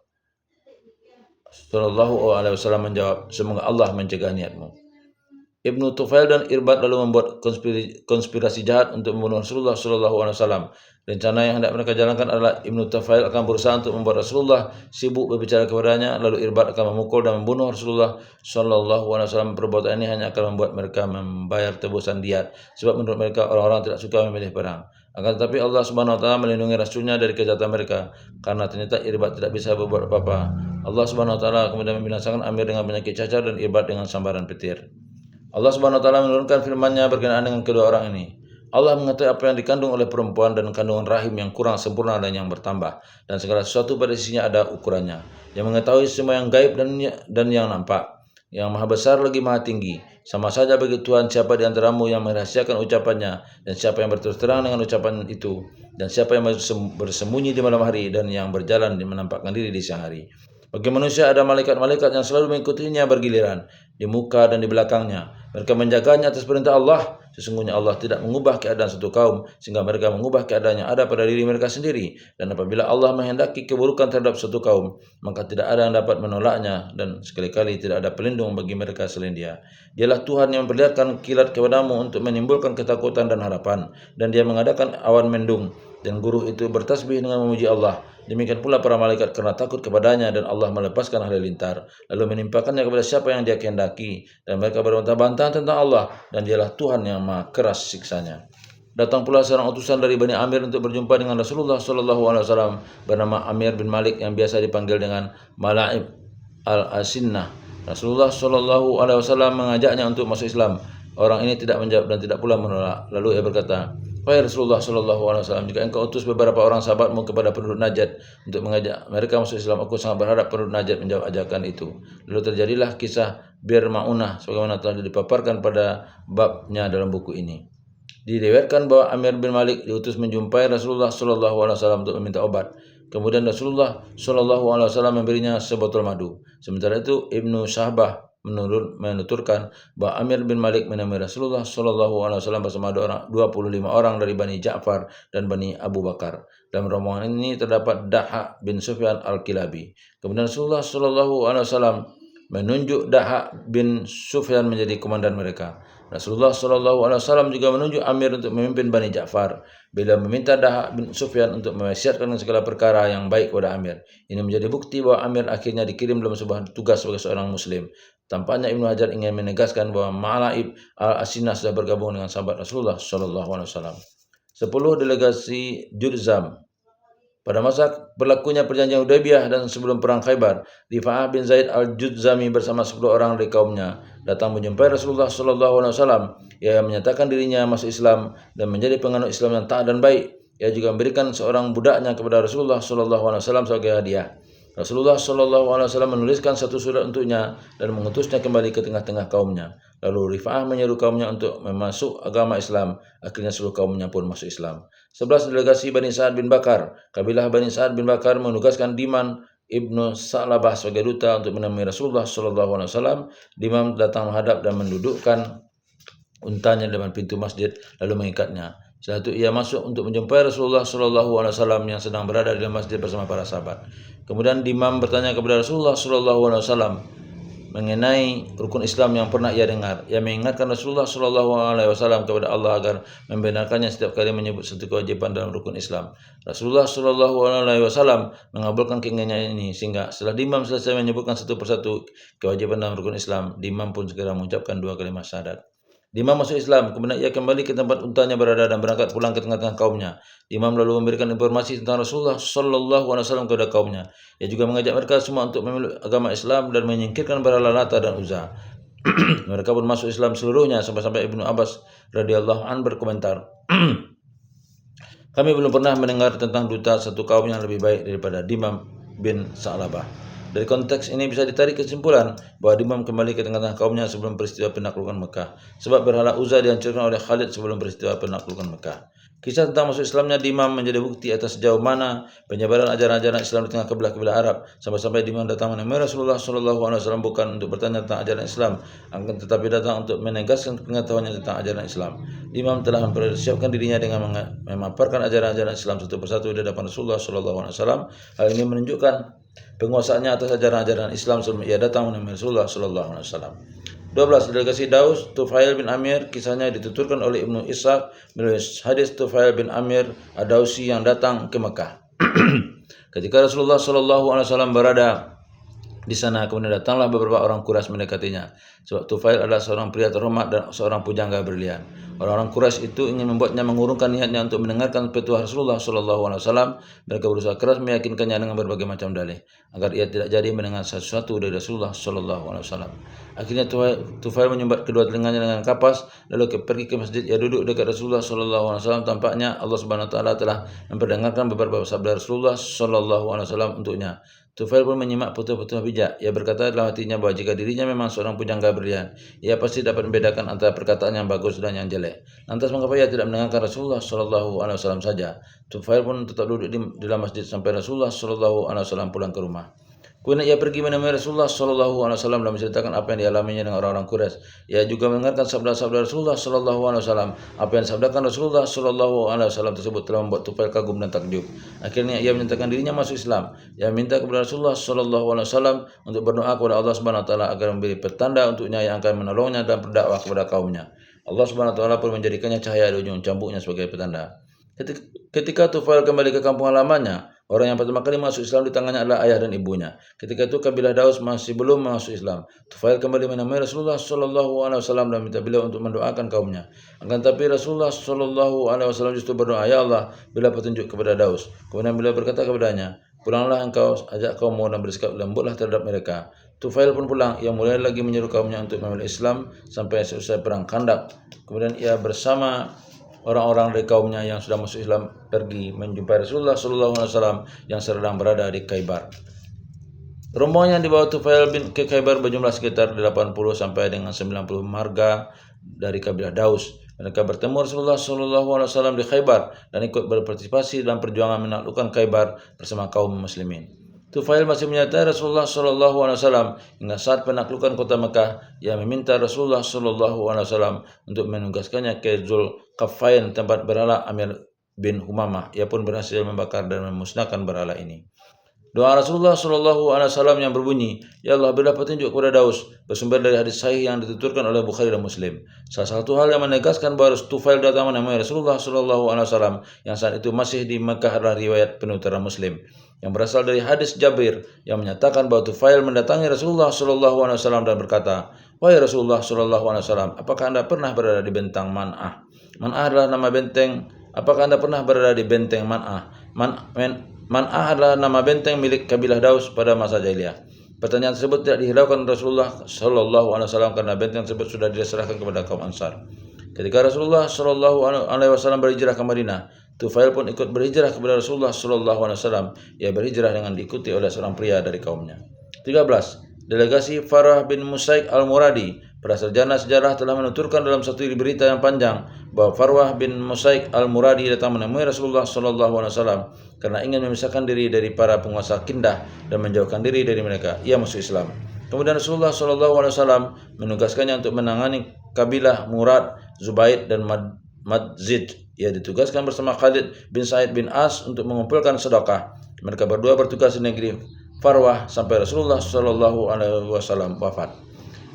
Shallallahu Alaihi Wasallam menjawab, "Semoga Allah mencegah niatmu." Ibnu Tufail dan Irbad lalu membuat konspirasi jahat untuk membunuh Rasulullah Shallallahu Alaihi Wasallam. Rencana yang hendak mereka jalankan adalah Ibnu Tufail akan berusaha untuk membuat Rasulullah sibuk berbicara kepadanya, lalu Irbad akan memukul dan membunuh Rasulullah Shallallahu Alaihi Wasallam. Perbuatan ini hanya akan membuat mereka membayar tebusan diat, sebab menurut mereka orang-orang tidak suka memilih perang. Akan tetapi Allah Subhanahu Wa Taala melindungi Rasulnya dari kejahatan mereka, karena ternyata Irbad tidak bisa berbuat apa-apa. Allah Subhanahu Wa Taala kemudian membinasakan Amir dengan penyakit cacar dan Irbad dengan sambaran petir. Allah Subhanahu Wa Taala menurunkan firman-Nya berkenaan dengan kedua orang ini. Allah mengetahui apa yang dikandung oleh perempuan dan kandungan rahim yang kurang sempurna dan yang bertambah, dan segala sesuatu pada sisinya ada ukurannya. Yang mengetahui semua yang gaib dan yang nampak, yang maha besar lagi maha tinggi. Sama saja bagi Tuhan siapa di antaramu yang merahasiakan ucapannya, dan siapa yang berterus terang dengan ucapan itu, dan siapa yang bersembunyi di malam hari, dan yang berjalan menampakkan diri di siang hari. Bagi manusia ada malaikat-malaikat yang selalu mengikutinya bergiliran, di muka dan di belakangnya. Mereka menjaganya atas perintah Allah. Sesungguhnya Allah tidak mengubah keadaan suatu kaum sehingga mereka mengubah keadaan yang ada pada diri mereka sendiri. Dan apabila Allah menghendaki keburukan terhadap suatu kaum, maka tidak ada yang dapat menolaknya, dan sekali-kali tidak ada pelindung bagi mereka selain Dia. Dialah Tuhan yang memperlihatkan kilat kepadamu untuk menimbulkan ketakutan dan harapan, dan Dia mengadakan awan mendung, dan guru itu bertasbih dengan memuji Allah. Demikian pula para malaikat karena takut kepadanya, dan Allah melepaskan halilintar lalu menimpakannya kepada siapa yang Dia kehendaki, dan mereka berbantah-bantah tentang Allah, dan Dialah Tuhan yang maha keras siksanya. Datang pula seorang utusan dari Bani Amir untuk berjumpa dengan Rasulullah Shallallahu Alaihi Wasallam bernama Amir bin Malik yang biasa dipanggil dengan Mala'ib al-Asinnah. Rasulullah Shallallahu Alaihi Wasallam mengajaknya untuk masuk Islam. Orang ini tidak menjawab dan tidak pula menolak. Lalu ia berkata, "Wahai Rasulullah Shallallahu Alaihi Wasallam, jika engkau utus beberapa orang sahabatmu kepada penduduk Najd untuk mengajak mereka masuk Islam, aku sangat berharap penduduk Najd menjawab ajakan itu." Lalu terjadilah kisah Bir Ma'unah sebagaimana telah dipaparkan pada babnya dalam buku ini. Diriwayatkan bahwa Amir bin Malik diutus menjumpai Rasulullah Shallallahu Alaihi Wasallam untuk meminta obat. Kemudian Rasulullah Shallallahu Alaihi Wasallam memberinya sebotol madu. Sementara itu Ibnu Syahbah menuturkan bahwa Amir bin Malik menemui Rasulullah Shallallahu Alaihi Wasallam bersama 25 orang dari Bani Ja'far dan Bani Abu Bakar. Dalam rombongan ini terdapat Dahha bin Sufyan al-Kilabi. Kemudian Rasulullah Shallallahu Alaihi Wasallam menunjuk Dahha bin Sufyan menjadi komandan mereka. Rasulullah Shallallahu Alaihi Wasallam juga menunjuk Amir untuk memimpin Bani Ja'far. Bila meminta Dahha bin Sufyan untuk mewasiatkan segala perkara yang baik kepada Amir. Ini menjadi bukti bahwa Amir akhirnya dikirim dalam sebuah tugas sebagai seorang Muslim. Tampaknya Ibnu Hajar ingin menegaskan bahwa Mala'ib al-Asinnah sudah bergabung dengan sahabat Rasulullah Shallallahu Alaihi Wasallam. 10 delegasi Judzam. Pada masa berlakunya perjanjian Hudaybiyah dan sebelum perang Khaybar, Rifa'ah bin Zaid al-Judzami bersama 10 orang dari kaumnya datang menjumpai Rasulullah sallallahu alaihi wasallam. Ia menyatakan dirinya masuk Islam dan menjadi penganut Islam yang taat dan baik. Ia juga memberikan seorang budaknya kepada Rasulullah sallallahu alaihi wasallam sebagai hadiah. Rasulullah sallallahu alaihi wasallam menuliskan satu surat untuknya dan mengutusnya kembali ke tengah-tengah kaumnya. Lalu Rifa'ah menyeru kaumnya untuk masuk agama Islam. Akhirnya seluruh kaumnya pun masuk Islam. 11 delegasi Bani Sa'ad bin Bakar. Kabilah Bani Sa'ad bin Bakar menugaskan Diman Ibnu Sa'labah sebagai duta untuk menemui Rasulullah sallallahu alaihi wasallam. Diman datang menghadap dan mendudukkan untanya di depan pintu masjid lalu mengikatnya. Setelah itu ia masuk untuk menjumpai Rasulullah sallallahu alaihi wasallam yang sedang berada di dalam masjid bersama para sahabat. Kemudian Diman bertanya kepada Rasulullah sallallahu alaihi wasallam mengenai rukun Islam yang pernah ia dengar. Ia mengingatkan Rasulullah sallallahu alaihi wasallam kepada Allah agar membenarkannya setiap kali menyebut satu kewajiban dalam rukun Islam. Rasulullah sallallahu alaihi wasallam mengabulkan keinginannya ini sehingga setelah Imam selesai menyebutkan satu persatu kewajiban dalam rukun Islam, Imam pun segera mengucapkan 2 kalimat syahadat. Imam masuk Islam, kemudian ia kembali ke tempat untanya berada dan berangkat pulang ke tengah-tengah kaumnya. Imam lalu memberikan informasi tentang Rasulullah sallallahu alaihi wasallam kepada kaumnya. Ia juga mengajak mereka semua untuk memeluk agama Islam dan menyingkirkan berhala Lata dan Uzza. Mereka pun masuk Islam seluruhnya sampai-sampai Ibnu Abbas radhiyallahu an berkomentar, kami belum pernah mendengar tentang duta satu kaum yang lebih baik daripada Dimam bin Sa'labah. Dari konteks ini bisa ditarik kesimpulan bahwa Dimam kembali ke tengah-tengah kaumnya sebelum peristiwa penaklukan Mekah, sebab berhala Uzza dihancurkan oleh Khalid sebelum peristiwa penaklukan Mekah. Kisah tentang masuk Islamnya Dimam menjadi bukti atas sejauh mana penyebaran ajaran-ajaran Islam di tengah kabilah-kabilah Arab, sampai-sampai Dimam datang menemui Rasulullah sallallahu alaihi wasallam bukan untuk bertanya tentang ajaran Islam, akan tetapi datang untuk menegaskan pengetahuannya tentang ajaran Islam. Dimam telah mempersiapkan dirinya dengan memaparkan ajaran-ajaran Islam satu persatu di hadapan Rasulullah sallallahu alaihi wasallam. Hal ini menunjukkan penguasaannya atas ajaran-ajaran Islam sebelum ia datang menemui Rasulullah sallallahu alaihi wasallam. 12. Delegasi Daus Tufail bin Amir. Kisahnya dituturkan oleh Ibnu Ishaq menulis hadis Tufail bin Amir Ad-Dausi yang datang ke Mekah. Ketika Rasulullah sallallahu alaihi wasallam berada di sana, kemudian datanglah beberapa orang Quraisy mendekatinya. Sebab Tufail adalah seorang pria terhormat dan seorang pujangga berlian. Orang-orang Quraisy itu ingin membuatnya mengurungkan niatnya untuk mendengarkan petuah Rasulullah sallallahu alaihi wasallam. Mereka berusaha keras meyakinkannya dengan berbagai macam dalih agar ia tidak jadi mendengar sesuatu dari Rasulullah sallallahu alaihi wasallam. Akhirnya Tufail menyumbat kedua telinganya dengan kapas lalu pergi ke masjid. Ia duduk dekat Rasulullah sallallahu alaihi wasallam. Tampaknya Allah Subhanahu wa taala telah memperdengarkan beberapa sabda Rasulullah sallallahu alaihi wasallam untuknya. Tufail pun menyimak petuah-petuah bijak. Ia berkata dalam hatinya bahwa jika dirinya memang seorang pujangga berlian, ia pasti dapat membedakan antara perkataan yang bagus dan yang jelek. Lantas mengapa ia tidak mendengarkan Rasulullah sallallahu alaihi wasallam saja? Tufail pun tetap duduk di dalam masjid sampai Rasulullah sallallahu alaihi wasallam pulang ke rumah. Kemudian ia pergi menemui Rasulullah sallallahu alaihi wasallam dan menceritakan apa yang dialaminya dengan orang-orang Quraisy. Ia juga mendengarkan sabda-sabda Rasulullah sallallahu alaihi wasallam. Apa yang disabdakan Rasulullah sallallahu alaihi wasallam tersebut telah membuat Tufail kagum dan takjub. Akhirnya ia menyatakan dirinya masuk Islam. Ia minta kepada Rasulullah sallallahu alaihi wasallam untuk berdoa kepada Allah Subhanahu wa taala agar memberi pertanda untuknya yang akan menolongnya dalam berdakwah kepada kaumnya. Allah Subhanahu wa taala pun menjadikannya cahaya di ujung cambuknya sebagai petanda. Ketika Tufail kembali ke kampung halamannya, orang yang pertama kali masuk Islam di tangannya adalah ayah dan ibunya. Ketika itu kabilah Daus masih belum masuk Islam. Tufail kembali menemui Rasulullah sallallahu alaihi wasallam dan minta beliau untuk mendoakan kaumnya. Akan tetapi Rasulullah sallallahu alaihi wasallam justru berdoa, "Ya Allah, berilah petunjuk kepada Daus." Kemudian beliau berkata kepadanya, "Pulanglah engkau, ajak kaummu dan bersikap lembutlah terhadap mereka." Tufail pun pulang. Ia mulai lagi menyeru kaumnya untuk memeluk Islam sampai selesai perang Khandaq. Kemudian ia bersama orang-orang dari kaumnya yang sudah masuk Islam pergi menjumpai Rasulullah sallallahu alaihi wasallam yang sedang berada di Khaybar. Rombongan yang dibawa Tufail ke Khaybar berjumlah sekitar 80 sampai dengan 90 marga dari kabilah Daus. Mereka bertemu Rasulullah sallallahu alaihi wasallam di Khaybar dan ikut berpartisipasi dalam perjuangan menaklukkan Khaybar bersama kaum muslimin. Tufail masih menyertai Rasulullah sallallahu alaihi wasallam hingga saat penaklukan kota Mekah. Ia meminta Rasulullah sallallahu alaihi wasallam untuk menugaskannya ke Zulkarnain, tempat berhala Amir bin Humamah. Ia pun berhasil membakar dan memusnahkan berhala ini. Doa Rasulullah sallallahu alaihi wasallam yang berbunyi, "Ya Allah, berilah petunjuk kepada Daus," bersumber dari hadis sahih yang dituturkan oleh Bukhari dan Muslim. Salah satu hal yang menegaskan bahwa Tufail datang menemui Rasulullah sallallahu alaihi wasallam yang saat itu masih di Mekah adalah riwayat penuturan Muslim yang berasal dari hadis Jabir yang menyatakan bahwa Tufail mendatangi Rasulullah sallallahu alaihi wasallam dan berkata, "Wahai Rasulullah sallallahu alaihi wasallam, apakah Anda pernah berada di bentang Man'ah?" Man'ah adalah nama benteng apakah Anda pernah berada di benteng Man'ah? Man'ah adalah nama benteng milik kabilah Daus pada masa jahiliyah. Pertanyaan tersebut tidak dihiraukan Rasulullah Shallallahu Alaihi Wasallam karena benteng tersebut sudah diserahkan kepada kaum Ansar. Ketika Rasulullah Shallallahu Alaihi Wasallam berhijrah ke Madinah, Tufail pun ikut berhijrah kepada Rasulullah Shallallahu Alaihi Wasallam. Ia berhijrah dengan diikuti oleh seorang pria dari kaumnya. 13. Delegasi Farah bin Musaik al-Muradi. Para sarjana sejarah telah menuturkan dalam satu berita yang panjang bahwa Farwah bin Musaik al-Muradi datang menemui Rasulullah Shallallahu Alaihi Wasallam karena ingin memisahkan diri dari para penguasa Kindah dan menjauhkan diri dari mereka. Ia masuk Islam. Kemudian Rasulullah Shallallahu Alaihi Wasallam menugaskannya untuk menangani kabilah Murad, Zubaid dan Madzid. Ia ditugaskan bersama Khalid bin Said bin As untuk mengumpulkan sedekah. Mereka berdua bertugas di negeri Farwah sampai Rasulullah Shallallahu Alaihi Wasallam wafat.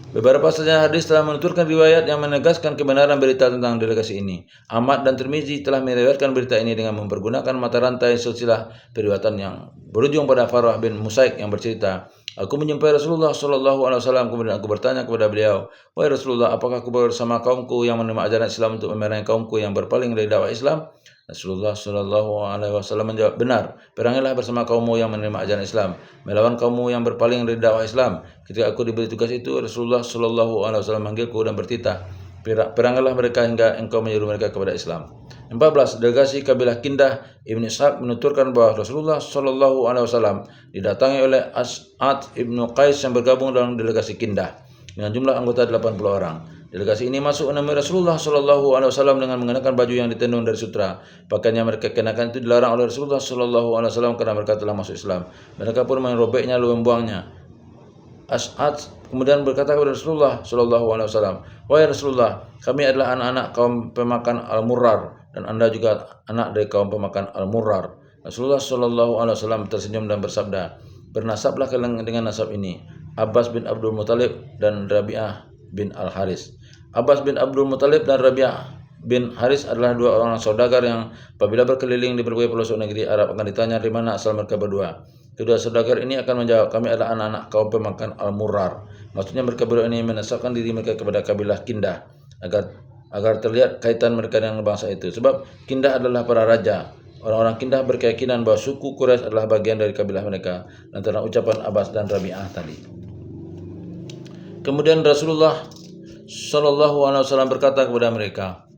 Beberapa sarjana hadis telah menuturkan riwayat yang menegaskan kebenaran berita tentang delegasi ini. Ahmad dan Tirmizi telah meriwayatkan berita ini dengan mempergunakan mata rantai silsilah periwayatan yang berujung pada Farwah bin Musaik yang bercerita, aku menjumpai Rasulullah Shallallahu Alaihi Wasallam, kemudian aku bertanya kepada beliau, wahai Rasulullah, apakah aku bersama kaumku yang menerima ajaran Islam untuk memerangi kaumku yang berpaling dari dakwah Islam? Rasulullah Shallallahu Alaihi Wasallam menjawab, benar, perangilah bersama kaummu yang menerima ajaran Islam, melawan kaummu yang berpaling dari dakwah Islam. Ketika aku diberi tugas itu, Rasulullah Shallallahu Alaihi Wasallam manggilku dan bertitah, perangilah mereka hingga engkau menyuruh mereka kepada Islam. 14. Delegasi kabilah Kindah. Ibn Ishaq menuturkan bahwa Rasulullah Shallallahu Alaihi Wasallam didatangi oleh As'ad ibnu Qais yang bergabung dalam delegasi Kindah dengan jumlah anggota 80 orang. Delegasi ini masuk menemui Rasulullah Shallallahu Alaihi Wasallam dengan mengenakan baju yang ditendung dari sutra. Pakaian yang mereka kenakan itu dilarang oleh Rasulullah Shallallahu Alaihi Wasallam karena mereka telah masuk Islam. Mereka pun merobeknya lalu membuangnya. As'ad kemudian berkata kepada Rasulullah Shallallahu Alaihi Wasallam, wahai Rasulullah, kami adalah anak-anak kaum pemakan Al-Murrar dan Anda juga anak dari kaum pemakan Al-Murrar. Rasulullah Shallallahu Alaihi Wasallam tersenyum dan bersabda, bernasablah kalian dengan nasab ini, Abbas bin Abdul Muthalib dan Rabi'ah bin Al-Haris. Abbas bin Abdul Muthalib dan Rabi'ah bin Haris adalah dua orang saudagar yang apabila berkeliling di berbagai pelosok negeri Arab akan ditanya dari mana asal mereka berdua. Kedua saudagar ini akan menjawab, kami adalah anak-anak kaum pemakan Al-Murrar. Maksudnya mereka berdua ini menasabkan diri mereka kepada kabilah Kindah agar terlihat kaitan mereka dengan bangsa itu. Sebab Kindah adalah para raja. Orang-orang Kindah berkeyakinan bahwa suku Quraisy adalah bagian dari kabilah mereka. Lantaran ucapan Abbas dan Rabi'ah tadi. Kemudian Rasulullah Shallallahu Alaihi Wasallam berkata kepada mereka,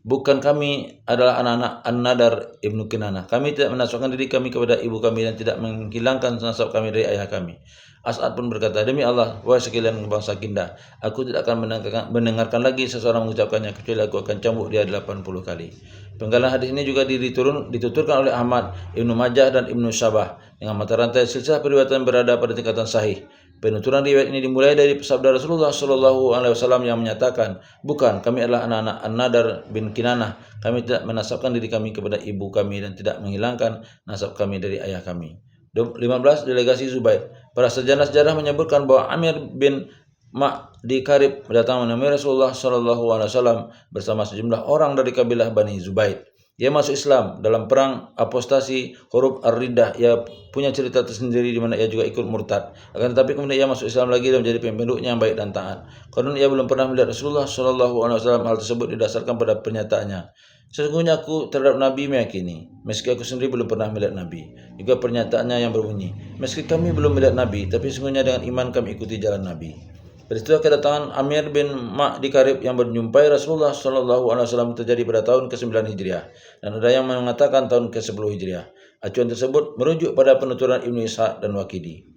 bukan kami adalah anak-anak An-Nadar ibnu Kinanah. Kami tidak menasabkan diri kami kepada ibu kami dan tidak menghilangkan nasab kami dari ayah kami. As'ad pun berkata, demi Allah, wahai sekalian bangsa Kindah, aku tidak akan mendengarkan lagi seseorang mengucapkannya kecuali aku akan cambuk dia 80 kali. Penggalan hadis ini juga dituturkan oleh Ahmad, Ibnu Majah dan Ibnu Syabah dengan mata rantai silsilah periwayatan berada pada tingkatan sahih. Penuturan riwayat ini dimulai dari sabda Rasulullah Shallallahu Alaihi Wasallam yang menyatakan, bukan, kami adalah anak-anak An-Nadar bin Kinanah. Kami tidak menasabkan diri kami kepada ibu kami dan tidak menghilangkan nasab kami dari ayah kami. 15. Delegasi Zubair. Para sarjana sejarah menyebutkan bahwa Amir bin Ma'di Karib datang menemui Rasulullah Shallallahu Alaihi Wasallam bersama sejumlah orang dari kabilah Bani Zubaid. Ia masuk Islam dalam perang apostasi Huruf Ar-Riddah. Ia punya cerita tersendiri di mana ia juga ikut murtad. Akan tetapi kemudian ia masuk Islam lagi dan menjadi pemimpinnya yang baik dan taat. Karena ia belum pernah melihat Rasulullah Shallallahu Alaihi Wasallam. Hal tersebut didasarkan pada pernyataannya, sesungguhnya aku terhadap Nabi meyakini, meski aku sendiri belum pernah melihat Nabi. Juga pernyataannya yang berbunyi, meski kami belum melihat Nabi, tapi sesungguhnya dengan iman kami ikuti jalan Nabi. Peristiwa kedatangan Amir bin Ma'di Karib yang menjumpai Rasulullah Shallallahu Alaihi Wasallam terjadi pada tahun ke-9 Hijriah dan ada yang mengatakan tahun ke-10 Hijriah. Acuan tersebut merujuk pada penuturan Ibnu Ishaq dan Waqidi.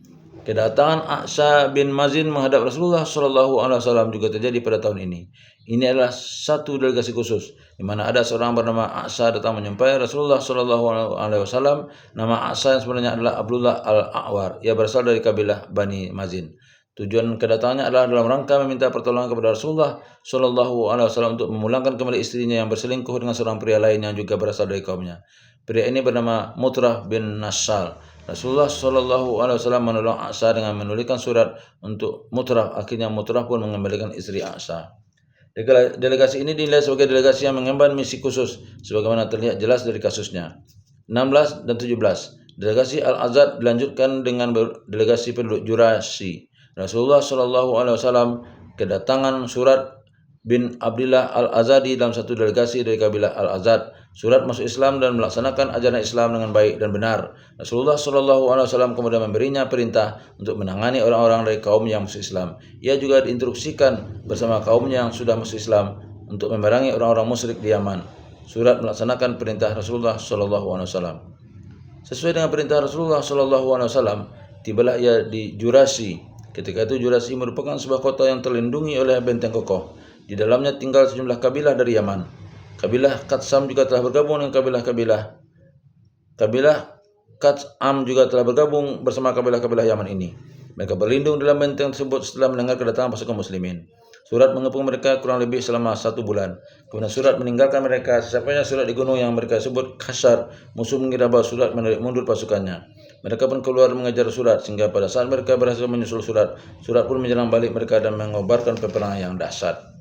Kedatangan A'sa bin Mazin menghadap Rasulullah Shallallahu Alaihi Wasallam juga terjadi pada tahun ini. Ini adalah satu delegasi khusus di mana ada seorang bernama A'sa datang menjumpai Rasulullah Shallallahu Alaihi Wasallam. Nama A'sa yang sebenarnya adalah Abdullah al-A'war. Ia berasal dari kabilah Bani Mazin. Tujuan kedatangannya adalah dalam rangka meminta pertolongan kepada Rasulullah Shallallahu Alaihi Wasallam untuk memulangkan kembali istrinya yang berselingkuh dengan seorang pria lain yang juga berasal dari kaumnya. Pria ini bernama Mutrah bin Nasal. Rasulullah Shallallahu Alaihi Wasallam menolong A'sa dengan menuliskan surat untuk Mutrah. Akhirnya Mutrah pun mengembalikan istri A'sa. Delegasi ini dinilai sebagai delegasi yang mengemban misi khusus, sebagaimana terlihat jelas dari kasusnya. 16 dan 17. Delegasi Al-Azad dilanjutkan dengan delegasi penduduk Jurasi. Rasulullah Shallallahu Alaihi Wasallam kedatangan Surat bin Abdillah Al-Azadi dalam satu delegasi dari kabilah Al-Azad. surat masuk Islam dan melaksanakan ajaran Islam dengan baik dan benar. Rasulullah SAW kemudian memberinya perintah untuk menangani orang-orang dari kaum yang masuk Islam. Ia juga diinstruksikan bersama kaumnya yang sudah masuk Islam untuk memerangi orang-orang musyrik di Yaman. Surat melaksanakan perintah Rasulullah SAW. Sesuai dengan perintah Rasulullah SAW, tibalah ia di Jurasi. Ketika itu Jurasi merupakan sebuah kota yang terlindungi oleh benteng kokoh. Di dalamnya tinggal sejumlah kabilah dari Yaman. Kabilah Qatsam juga telah bergabung dengan Kabilah Qatsam juga telah bergabung bersama kabilah-kabilah Yaman ini. Mereka berlindung dalam benteng tersebut setelah mendengar kedatangan pasukan muslimin. Surat mengepung mereka kurang lebih selama 1 bulan. Kemudian surat meninggalkan mereka. Sesampainya surat di gunung yang mereka sebut Khashar, musuh mengira bahwa surat menarik mundur pasukannya. Mereka pun keluar mengejar surat, sehingga pada saat mereka berhasil menyusul surat pun menyerang balik mereka dan mengobarkan peperangan yang dahsyat.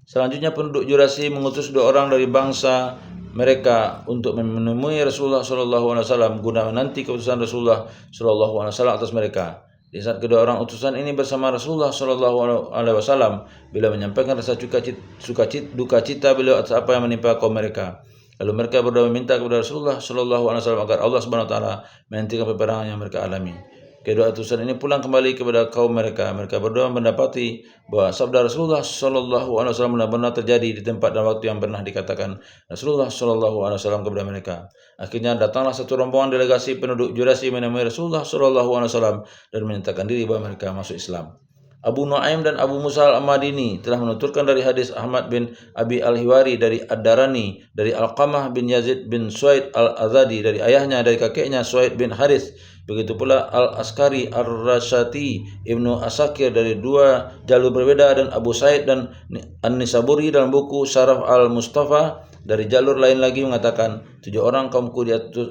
Selanjutnya penduduk Jurasi mengutus 2 orang dari bangsa mereka untuk menemui Rasulullah SAW guna menanti keputusan Rasulullah SAW atas mereka. Di saat kedua orang utusan ini bersama Rasulullah SAW bila menyampaikan rasa duka cita beliau atas apa yang menimpa kaum mereka. Lalu mereka berdoa meminta kepada Rasulullah SAW agar Allah SWT menghentikan peperangan yang mereka alami. Kedua utusan ini pulang kembali kepada kaum mereka. Mereka berdoa mendapati bahwa sabda Rasulullah SAW benar-benar terjadi di tempat dan waktu yang pernah dikatakan Rasulullah SAW kepada mereka. Akhirnya datanglah satu rombongan delegasi penduduk Jurasi menemui Rasulullah SAW dan menyatakan diri bahwa mereka masuk Islam. Abu Nuaim dan Abu Musa al-Madini telah menuturkan dari hadis Ahmad bin Abi al-Hiwari dari Ad-Darani, dari Alqamah bin Yazid bin Suaid al-Azadi, dari ayahnya, dari kakeknya Suaid bin Haris. Begitu pula Al-Askari Ar-Rasyati Ibnu Asakir dari 2 jalur berbeda, dan Abu Said dan An-Nisaburi dalam buku Syaraf Al-Mustafa dari jalur lain lagi mengatakan 7 orang kaumku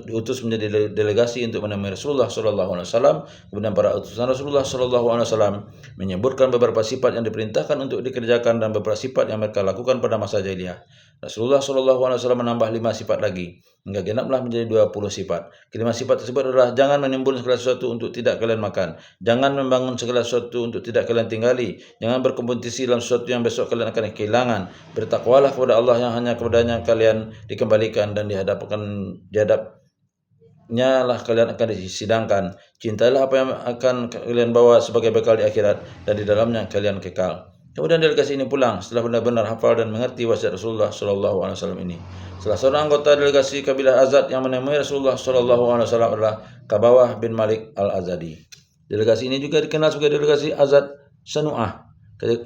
diutus menjadi delegasi untuk menemui Rasulullah SAW. Kemudian para utusan Rasulullah SAW menyebutkan beberapa sifat yang diperintahkan untuk dikerjakan dan beberapa sifat yang mereka lakukan pada masa jahiliyah. Rasulullah SAW menambah 5 sifat lagi hingga genaplah menjadi 20 sifat. Kelima sifat tersebut adalah: jangan menimbun segala sesuatu untuk tidak kalian makan, jangan membangun segala sesuatu untuk tidak kalian tinggali, jangan berkompetisi dalam sesuatu yang besok kalian akan kehilangan, bertakwalah kepada Allah yang hanya kepadanya kalian dikembalikan, dan dihadapnya lah kalian akan disidangkan. Cintailah apa yang akan kalian bawa sebagai bekal di akhirat, dan di dalamnya kalian kekal. Kemudian delegasi ini pulang setelah benar-benar hafal dan mengerti wasiat Rasulullah SAW ini. Salah seorang anggota delegasi kabilah Azad yang menemui Rasulullah SAW adalah Kabawah bin Malik al-Azadi. Delegasi ini juga dikenal sebagai delegasi Azad Sanu'ah.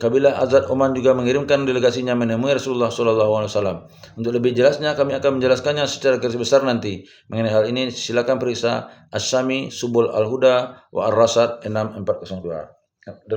Kabilah Azad Oman juga mengirimkan delegasinya menemui Rasulullah SAW. Untuk lebih jelasnya kami akan menjelaskannya secara garis besar nanti. Mengenai hal ini silakan periksa As-Sami, Subul Al-Huda, wa Ar-Rasad 6402. 18.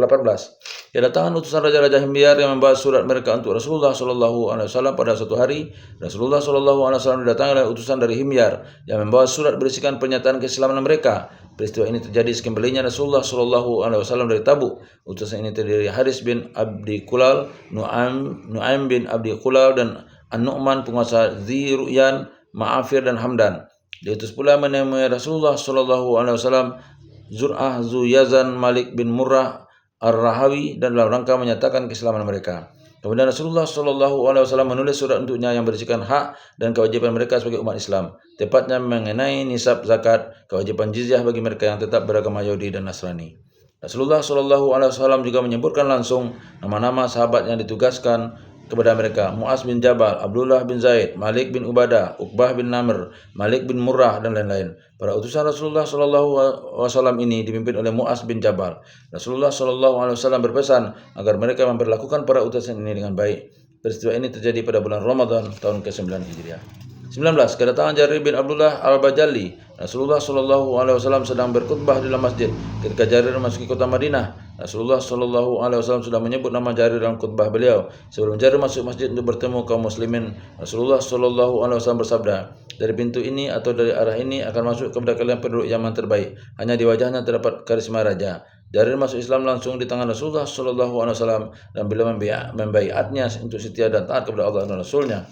Kedatangan utusan raja-raja Himyar yang membawa surat mereka untuk Rasulullah SAW pada suatu hari. Rasulullah SAW didatangi oleh utusan dari Himyar yang membawa surat berisikan pernyataan keislaman mereka. Peristiwa ini terjadi sekembalinya Rasulullah SAW dari Tabuk. Utusan ini terdiri dari Haris bin Abdi Kulal, Nuaim bin Abdi Kulal, dan An-Nu'man penguasa Dzi Ru'yan, Ma'afir, dan Hamdan. Diutus pula menemui Rasulullah SAW Zur'ah Zuyazan Malik bin Murrah Ar-Rahawi, dan dalam rangka menyatakan keislaman mereka. Kemudian Rasulullah SAW menulis surat untuknya yang berisikan hak dan kewajiban mereka sebagai umat Islam, tepatnya mengenai nisab zakat, kewajiban jizyah bagi mereka yang tetap beragama Yahudi dan Nasrani. Rasulullah SAW juga menyebutkan langsung nama-nama sahabat yang ditugaskan kepada mereka: Mu'az bin Jabal, Abdullah bin Zaid, Malik bin Ubadah, Uqbah bin Namr, Malik bin Murrah, dan lain-lain. Para utusan Rasulullah SAW ini dipimpin oleh Mu'az bin Jabal. Rasulullah SAW berpesan agar mereka memperlakukan para utusan ini dengan baik. Peristiwa ini terjadi pada bulan Ramadan tahun ke-9 Hijriah. 19. Kedatangan Jarir bin Abdullah al-Bajali. Rasulullah SAW sedang berkhutbah di dalam masjid ketika Jarir memasuki kota Madinah. Rasulullah SAW sudah menyebut nama Jarir dalam khutbah beliau. Sebelum Jarir masuk masjid untuk bertemu kaum muslimin, Rasulullah SAW bersabda, dari pintu ini atau dari arah ini akan masuk kepada kalian penduduk Yaman terbaik. Hanya di wajahnya terdapat karisma raja. Jarir masuk Islam langsung di tangan Rasulullah SAW dan beliau membaiatnya untuk setia dan taat kepada Allah dan Rasulnya.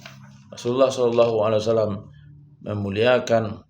Rasulullah SAW memuliakan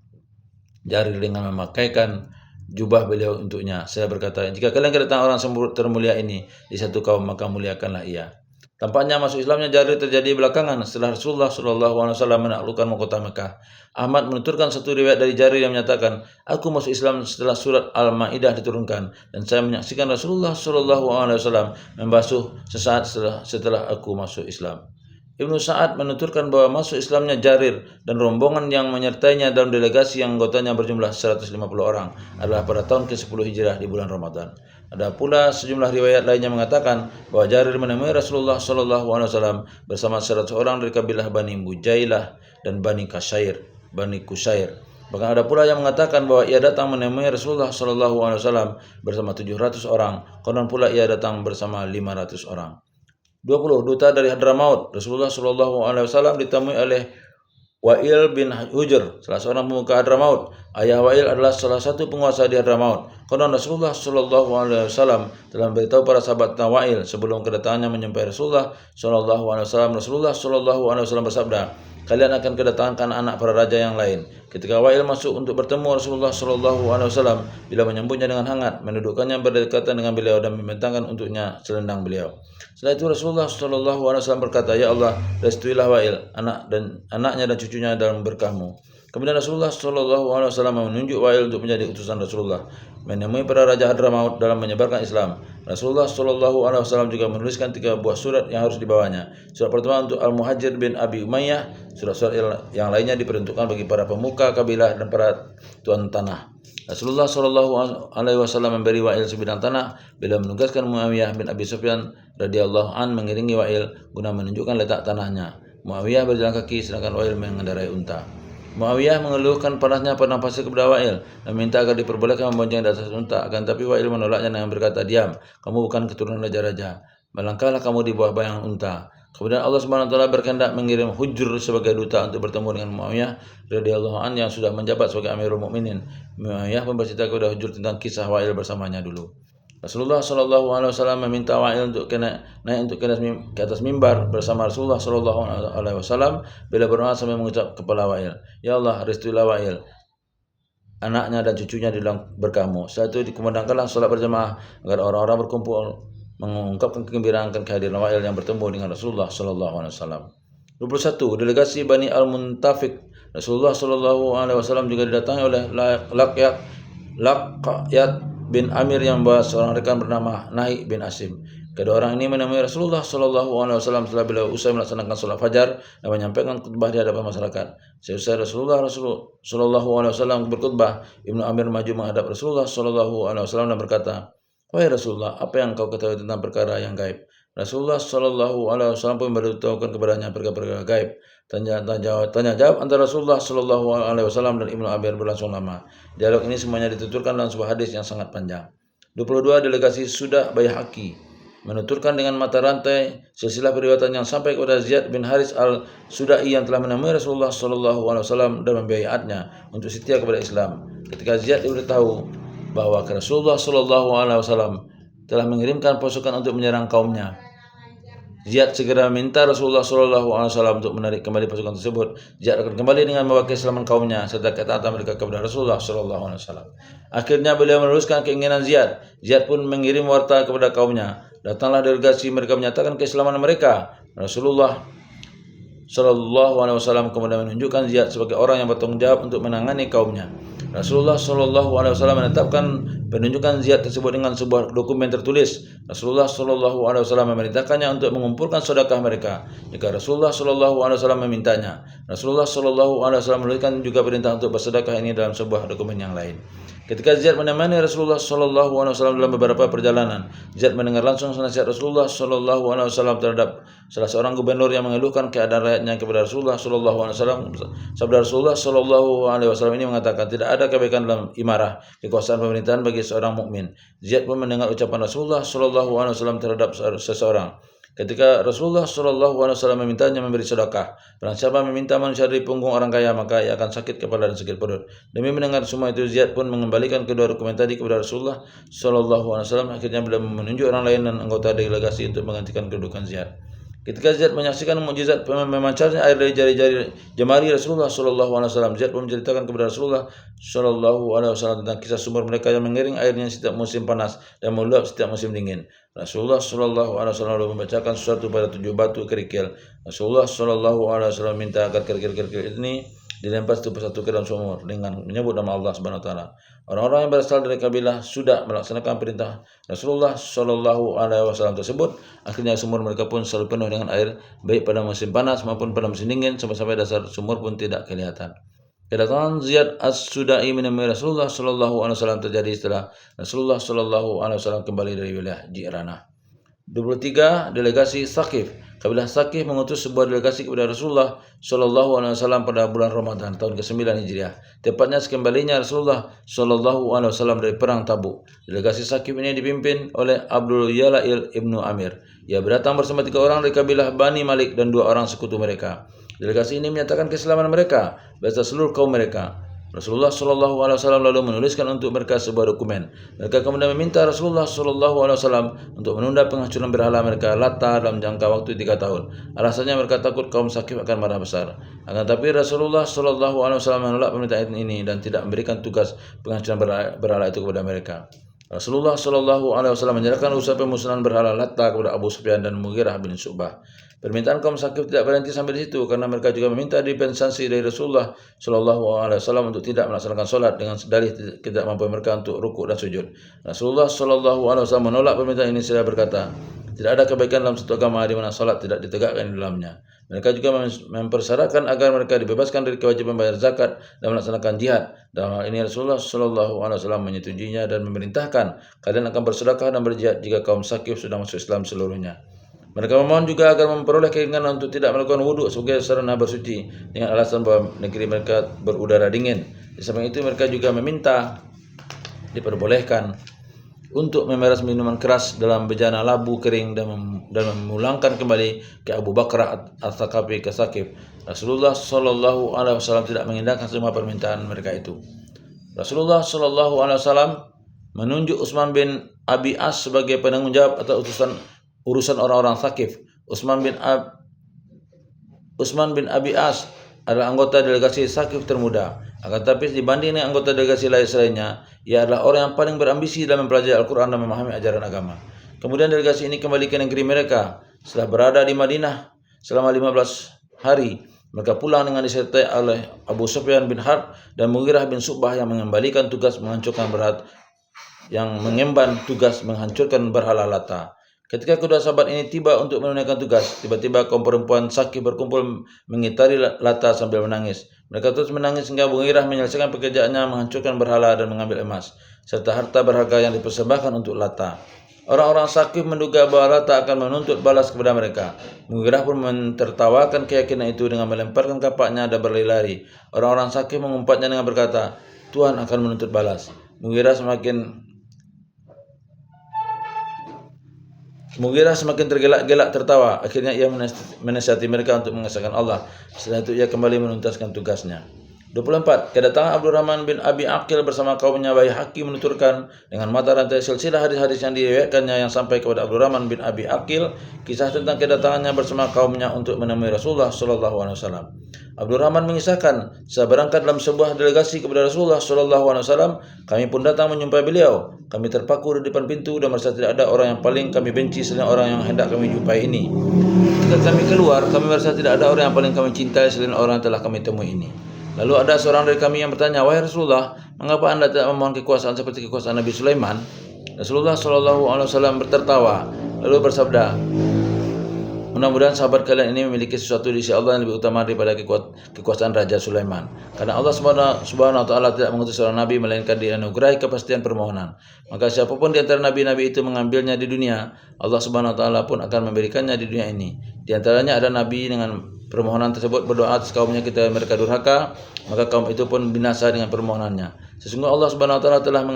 Jarir dengan memakaikan jubah beliau untuknya. Saya berkata, jika kalian kedatangan orang termulia ini di satu kaum, maka muliakanlah ia. Tampaknya masuk Islamnya Jarir terjadi belakangan setelah Rasulullah SAW menaklukkan mahkota Mekah. Ahmad menuturkan satu riwayat dari Jarir yang menyatakan, aku masuk Islam setelah surat Al-Maidah diturunkan dan saya menyaksikan Rasulullah SAW membasuh sesaat setelah aku masuk Islam. Ibnu Sa'ad menuturkan bahwa masuk Islamnya Jarir dan rombongan yang menyertainya dalam delegasi yang anggotanya berjumlah 150 orang adalah pada tahun ke-10 Hijrah di bulan Ramadan. Ada pula sejumlah riwayat lainnya mengatakan bahwa Jarir menemui Rasulullah SAW bersama 100 orang dari kabilah Bani Mujailah dan Bani Kusair. Bahkan ada pula yang mengatakan bahwa ia datang menemui Rasulullah SAW bersama 700 orang. Konon pula ia datang bersama 500 orang. 20. Duta dari Hadramaut. Rasulullah SAW ditemui oleh Wa'il bin Hujr, salah seorang pemuka Hadramaut. Ayah Wa'il adalah salah satu penguasa di Hadramaut. Konon Rasulullah SAW telah memberitahu para sahabat tentang Wa'il sebelum kedatangannya menyampai Rasulullah SAW. Rasulullah SAW bersabda, kalian akan kedatangan anak para raja yang lain. Ketika Wa'il masuk untuk bertemu Rasulullah SAW, bila menyambutnya dengan hangat, mendudukkannya berdekatan dengan beliau dan membentangkan untuknya selendang beliau. Setelah itu Rasulullah SAW berkata, ya Allah, restuilah Wa'il, anaknya dan cucunya dalam berkahmu. Kemudian Rasulullah SAW menunjuk Wa'il untuk menjadi utusan Rasulullah, menemui para raja Hadramaut dalam menyebarkan Islam. Rasulullah SAW juga menuliskan 3 buah surat yang harus dibawanya. Surat pertama untuk Al-Muhajir bin Abi Umayyah, surat-surat yang lainnya diperuntukkan bagi para pemuka kabilah dan para tuan tanah. Rasulullah SAW memberi Wa'il sebidang tanah bila menugaskan Muawiyah bin Abi Sufyan radhiyallahu an mengiringi Wa'il guna menunjukkan letak tanahnya. Muawiyah berjalan kaki sedangkan Wa'il mengendarai unta. Muawiyah mengeluhkan panasnya padang pasir kepada Wa'il dan minta agar diperbolehkan membonceng di atas unta. Akan tapi Wa'il menolaknya dengan berkata, diam, kamu bukan keturunan raja-raja, melangkahlah kamu di bawah bayangan unta. Kemudian Allah SWT berkehendak mengirim Hujr sebagai duta untuk bertemu dengan Muawiyah radhiyallahu an yang sudah menjabat sebagai Amirul Mukminin. Muawiyah pun bercerita kepada Hujr tentang kisah Wa'il bersamanya dulu. Rasulullah SAW meminta Wa'il untuk naik ke atas mimbar bersama Rasulullah SAW bila berdoa sambil mengucap kepala Wa'il, ya Allah, restuilah Wa'il, anaknya dan cucunya di dalam berkahmu. Setelah itu dikumandangkanlah salat berjamaah agar orang-orang berkumpul mengungkapkan kegembiraan akan kehadiran Wa'il yang bertemu dengan Rasulullah SAW. 21. Delegasi Bani Al-Muntafiq. Rasulullah SAW juga didatangi oleh Laqyat bin Amir yang membawa seorang rekan bernama Nahi bin Asim. Kedua orang ini menemui Rasulullah SAW setelah beliau usai melaksanakan sholat fajar dan menyampaikan khutbah di hadapan masyarakat. Seusai Rasulullah SAW berkhutbah, Ibnu Amir maju menghadap Rasulullah SAW dan berkata, wahai Rasulullah, apa yang kau ketahui tentang perkara yang gaib? Rasulullah SAW pun memberitahukan kepadanya perkara-perkara gaib. Tanya jawab antara Rasulullah SAW dan Ibnu Amir berlangsung lama. Dialog ini semuanya dituturkan dalam sebuah hadis yang sangat panjang. 22. Delegasi Sudah Baihaqi menuturkan dengan mata rantai silsilah periwayatan yang sampai kepada Ziyad bin Haris al-Sudai yang telah menemui Rasulullah SAW dan membaiatnya untuk setia kepada Islam. Ketika Ziyad diberitahu bahwa Rasulullah SAW telah mengirimkan pasukan untuk menyerang kaumnya, Ziyad segera meminta Rasulullah SAW untuk menarik kembali pasukan tersebut. Ziyad akan kembali dengan membawa keislaman kaumnya serta ketaatan mereka kepada Rasulullah SAW. Akhirnya beliau meneruskan keinginan Ziyad. Ziyad pun mengirim warta kepada kaumnya. Datanglah delegasi, mereka menyatakan keislaman mereka. Rasulullah SAW kemudian menunjukkan Ziyad sebagai orang yang bertanggung jawab untuk menangani kaumnya. Rasulullah SAW menetapkan penunjukan Ziyad tersebut dengan sebuah dokumen tertulis. Rasulullah SAW memerintahkannya untuk mengumpulkan sedekah mereka jika Rasulullah SAW memintanya. Rasulullah SAW menuliskan juga perintah untuk bersedekah ini dalam sebuah dokumen yang lain. Ketika Ziyad menemani Rasulullah SAW dalam beberapa perjalanan, Ziyad mendengar langsung nasihat Rasulullah SAW terhadap salah seorang gubernur yang mengeluhkan keadaan rakyatnya kepada Rasulullah SAW. Sabda Rasulullah SAW ini mengatakan, tidak ada kebaikan dalam imarah, kekuasaan pemerintahan bagi seorang mukmin. Ziyad pun mendengar ucapan Rasulullah SAW terhadap seseorang. Ketika Rasulullah SAW memintanya memberi sedekah, barang siapa meminta manusia dari punggung orang kaya, maka ia akan sakit kepala dan sakit perut. Demi mendengar semua itu, Ziyad pun mengembalikan kedua dokumen tadi kepada Rasulullah SAW. Akhirnya beliau menunjuk orang lain dan anggota delegasi untuk menggantikan kedudukan Ziyad. Ketika Zaid menyaksikan mukjizat memancarnya air dari jari-jari jemari Rasulullah Shallallahu Alaihi Wasallam, Zaid pun menceritakan kepada Rasulullah Shallallahu Alaihi Wasallam tentang kisah sumber mereka yang mengiring airnya setiap musim panas dan meluap setiap musim dingin. Rasulullah Shallallahu Alaihi Wasallam lalu membacakan sesuatu pada 7 batu kerikil. Rasulullah Shallallahu Alaihi Wasallam minta agar kerikil-kerikil ini dilempar satu persatu ke dalam sumur dengan menyebut nama Allah Subhanahu Wa Taala. Orang-orang yang berasal dari kabilah sudah melaksanakan perintah Rasulullah Shallallahu Alaihi Wasallam tersebut. Akhirnya sumur mereka pun selalu penuh dengan air, baik pada musim panas maupun pada musim dingin, sampai-sampai dasar sumur pun tidak kelihatan. Kedatangan Ziyad As-Sudai menemui Rasulullah Shallallahu Alaihi Wasallam terjadi setelah Rasulullah Shallallahu Alaihi Wasallam kembali dari wilayah Ji'ranah. 23. Delegasi Thaqif. Kabilah Thaqif mengutus sebuah delegasi kepada Rasulullah Shallallahu Alaihi Wasallam pada bulan Ramadan tahun ke-9 Hijriah. Tepatnya sekembalinya Rasulullah Shallallahu Alaihi Wasallam dari perang Tabuk. Delegasi Thaqif ini dipimpin oleh Abdul Yalail ibnu Amir. Ia datang bersama 3 orang dari kabilah Bani Malik dan 2 orang sekutu mereka. Delegasi ini menyatakan keislaman mereka beserta seluruh kaum mereka. Rasulullah Shallallahu Alaihi Wasallam lalu menuliskan untuk mereka sebuah dokumen. Mereka kemudian meminta Rasulullah Shallallahu Alaihi Wasallam untuk menunda penghancuran berhala mereka Lata dalam jangka waktu 3 tahun. Alasannya mereka takut kaum Thaqif akan marah besar. Akan tetapi Rasulullah Shallallahu Alaihi Wasallam menolak permintaan ini dan tidak memberikan tugas penghancuran berhala itu kepada mereka. Rasulullah Shallallahu Alaihi Wasallam menyerahkan usaha pemusnahan berhala Lata kepada Abu Sufyan dan Mughirah bin Syu'bah. Permintaan kaum Thaqif tidak berhenti sampai di situ karena mereka juga meminta dispensasi dari Rasulullah Shallallahu Alaihi Wasallam untuk tidak melaksanakan solat dengan dalih tidak mampu mereka untuk rukuk dan sujud. Rasulullah Shallallahu Alaihi Wasallam menolak permintaan ini seraya berkata, tidak ada kebaikan dalam satu agama di mana solat tidak ditegakkan di dalamnya. Mereka juga mempersyaratkan agar mereka dibebaskan dari kewajiban bayar zakat dan melaksanakan jihad. Dalam hal ini Rasulullah Shallallahu Alaihi Wasallam menyetujuinya dan memerintahkan kalian akan bersedekah dan berjihad jika kaum Thaqif sudah masuk Islam seluruhnya. Mereka memohon juga agar memperoleh keinginan untuk tidak melakukan wudhu sebagai sarana bersuci dengan alasan bahwa negeri mereka berudara dingin. Di samping itu mereka juga meminta diperbolehkan untuk memeras minuman keras dalam bejana labu kering dan memulangkan kembali ke Abu Bakar Al-Thaqafi ke Thaqif. Rasulullah Shallallahu Alaihi Wasallam tidak mengindahkan semua permintaan mereka itu. Rasulullah Shallallahu Alaihi Wasallam menunjuk Utsman bin Abi As sebagai penanggung jawab atas urusan orang-orang Thaqif. Utsman bin Abi As adalah anggota delegasi Thaqif termuda. Akan tetapi dibanding dengan anggota delegasi lainnya, ia adalah orang yang paling berambisi dalam mempelajari Al-Quran dan memahami ajaran agama. Kemudian delegasi ini kembali ke negeri mereka. Setelah berada di Madinah selama 15 hari, mereka pulang dengan disertai oleh Abu Sufyan bin Harb dan Mughirah bin Syu'bah yang mengemban tugas menghancurkan berhala Lata. Ketika kedua sahabat ini tiba untuk menunaikan tugas, tiba-tiba kaum perempuan Thaqif berkumpul mengitari Lata sambil menangis. Mereka terus menangis hingga Mughirah menyelesaikan pekerjaannya menghancurkan berhala dan mengambil emas serta harta berharga yang dipersembahkan untuk Lata. Orang-orang Thaqif menduga bahwa Lata akan menuntut balas kepada mereka. Mughirah pun mentertawakan keyakinan itu dengan melemparkan kapaknya dan berlari-lari. Orang-orang Thaqif mengumpatnya dengan berkata, Tuhan akan menuntut balas. Mughirah semakin tergelak-gelak tertawa. Akhirnya ia menasihati mereka untuk mengesahkan Allah. Setelah itu ia kembali menuntaskan tugasnya. 24. Kedatangan Abdurrahman bin Abi Aqil bersama kaumnya. Baihaqi menuturkan dengan mata rantai silsilah hadis-hadis yang diriwayatkannya yang sampai kepada Abdurrahman bin Abi Aqil kisah tentang kedatangannya bersama kaumnya untuk menemui Rasulullah Shallallahu Alaihi Wasallam. Abdurrahman mengisahkan, saya berangkat dalam sebuah delegasi kepada Rasulullah Shallallahu Alaihi Wasallam. Kami pun datang menjumpai beliau. Kami terpaku di depan pintu dan merasa tidak ada orang yang paling kami benci selain orang yang hendak kami jumpai ini. Ketika kami keluar, kami merasa tidak ada orang yang paling kami cintai selain orang yang telah kami temui ini. Lalu ada seorang dari kami yang bertanya, wahai Rasulullah, mengapa anda tidak memohon kekuasaan seperti kekuasaan Nabi Sulaiman? Rasulullah Shallallahu Alaihi Wasallam tertawa lalu bersabda, mudah-mudahan sahabat kalian ini memiliki sesuatu di sisi Allah yang lebih utama daripada kekuasaan Raja Sulaiman. Karena Allah Subhanahu wa Ta'ala tidak mengutus seorang nabi melainkan dianugerahi kepastian permohonan. Maka siapapun di antara nabi-nabi itu mengambilnya di dunia, Allah Subhanahu wa Ta'ala pun akan memberikannya di dunia ini. Di antaranya ada nabi dengan permohonan tersebut berdoa atas kaumnya ketika mereka durhaka, maka kaum itu pun binasa dengan permohonannya. Sesungguhnya Allah Subhanahu wa Ta'ala telah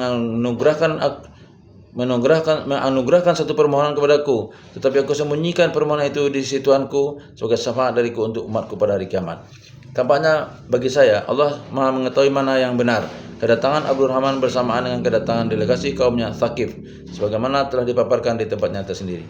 menganugerahkan satu permohonan kepadaku, tetapi aku sembunyikan permohonan itu di sisi Tuhanku sebagai syafaat dariku untuk umatku pada hari kiamat. Tampaknya bagi saya Allah Maha mengetahui mana yang benar. Kedatangan Abdurrahman bersamaan dengan kedatangan delegasi kaumnya Thaqif, sebagaimana telah dipaparkan di tempatnya tersendiri.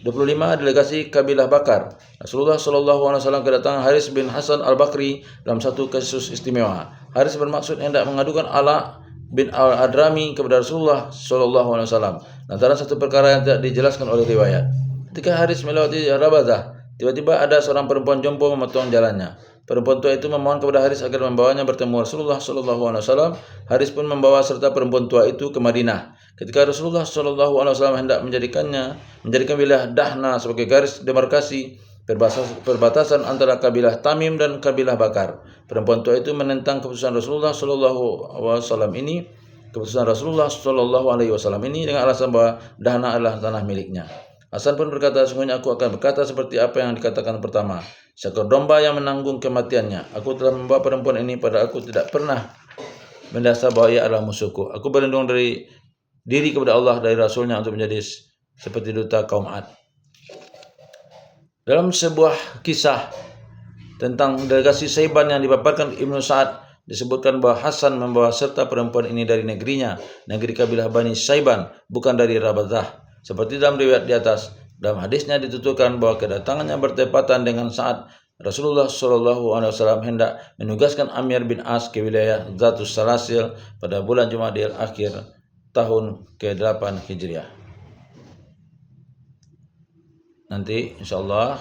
25 delegasi kabilah Bakar. Rasulullah SAW kedatangan Haris bin Hasan al-Bakri dalam satu kasus istimewa. Haris bermaksud hendak mengadukan Ala bin al-Adrami kepada Rasulullah SAW lantaran satu perkara yang tidak dijelaskan oleh riwayat. Ketika Haris melewati Rabazah, tiba-tiba ada seorang perempuan jompo memotong jalannya. Perempuan tua itu memohon kepada Haris agar membawanya bertemu Rasulullah SAW. Haris pun membawa serta perempuan tua itu ke Madinah. Ketika Rasulullah SAW hendak menjadikan wilayah Dahna sebagai garis demarkasi perbatasan antara kabilah Tamim dan kabilah Bakar, perempuan tua itu menentang keputusan Rasulullah SAW ini. Keputusan Rasulullah SAW ini dengan alasan bahwa Dahna adalah tanah miliknya. Hasan pun berkata, sungguhnya aku akan berkata seperti apa yang dikatakan pertama, seekor domba yang menanggung kematiannya. Aku telah membawa perempuan ini pada aku tidak pernah mendasar bahwa ia adalah musuhku. Aku berlindung dari diri kepada Allah dari Rasulnya untuk menjadi seperti duta kaum Ad. Dalam sebuah kisah tentang delegasi Saiban yang dipaparkan Ibnu Sa'ad, disebutkan bahwa Hasan membawa serta perempuan ini dari negerinya, negeri kabilah Bani Saiban, bukan dari Rabazah. Seperti dalam riwayat di atas, dalam hadisnya dituturkan bahwa kedatangannya bertepatan dengan saat Rasulullah SAW hendak menugaskan Amir bin As ke wilayah Zatus Salasil pada bulan Jumadil akhir tahun ke-8 Hijriah. Nanti insyaallah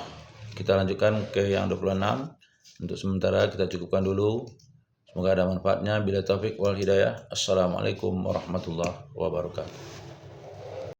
kita lanjutkan ke yang 26. Untuk sementara kita cukupkan dulu. Semoga ada manfaatnya. Bila taufik wal hidayah. Assalamualaikum warahmatullahi wabarakatuh.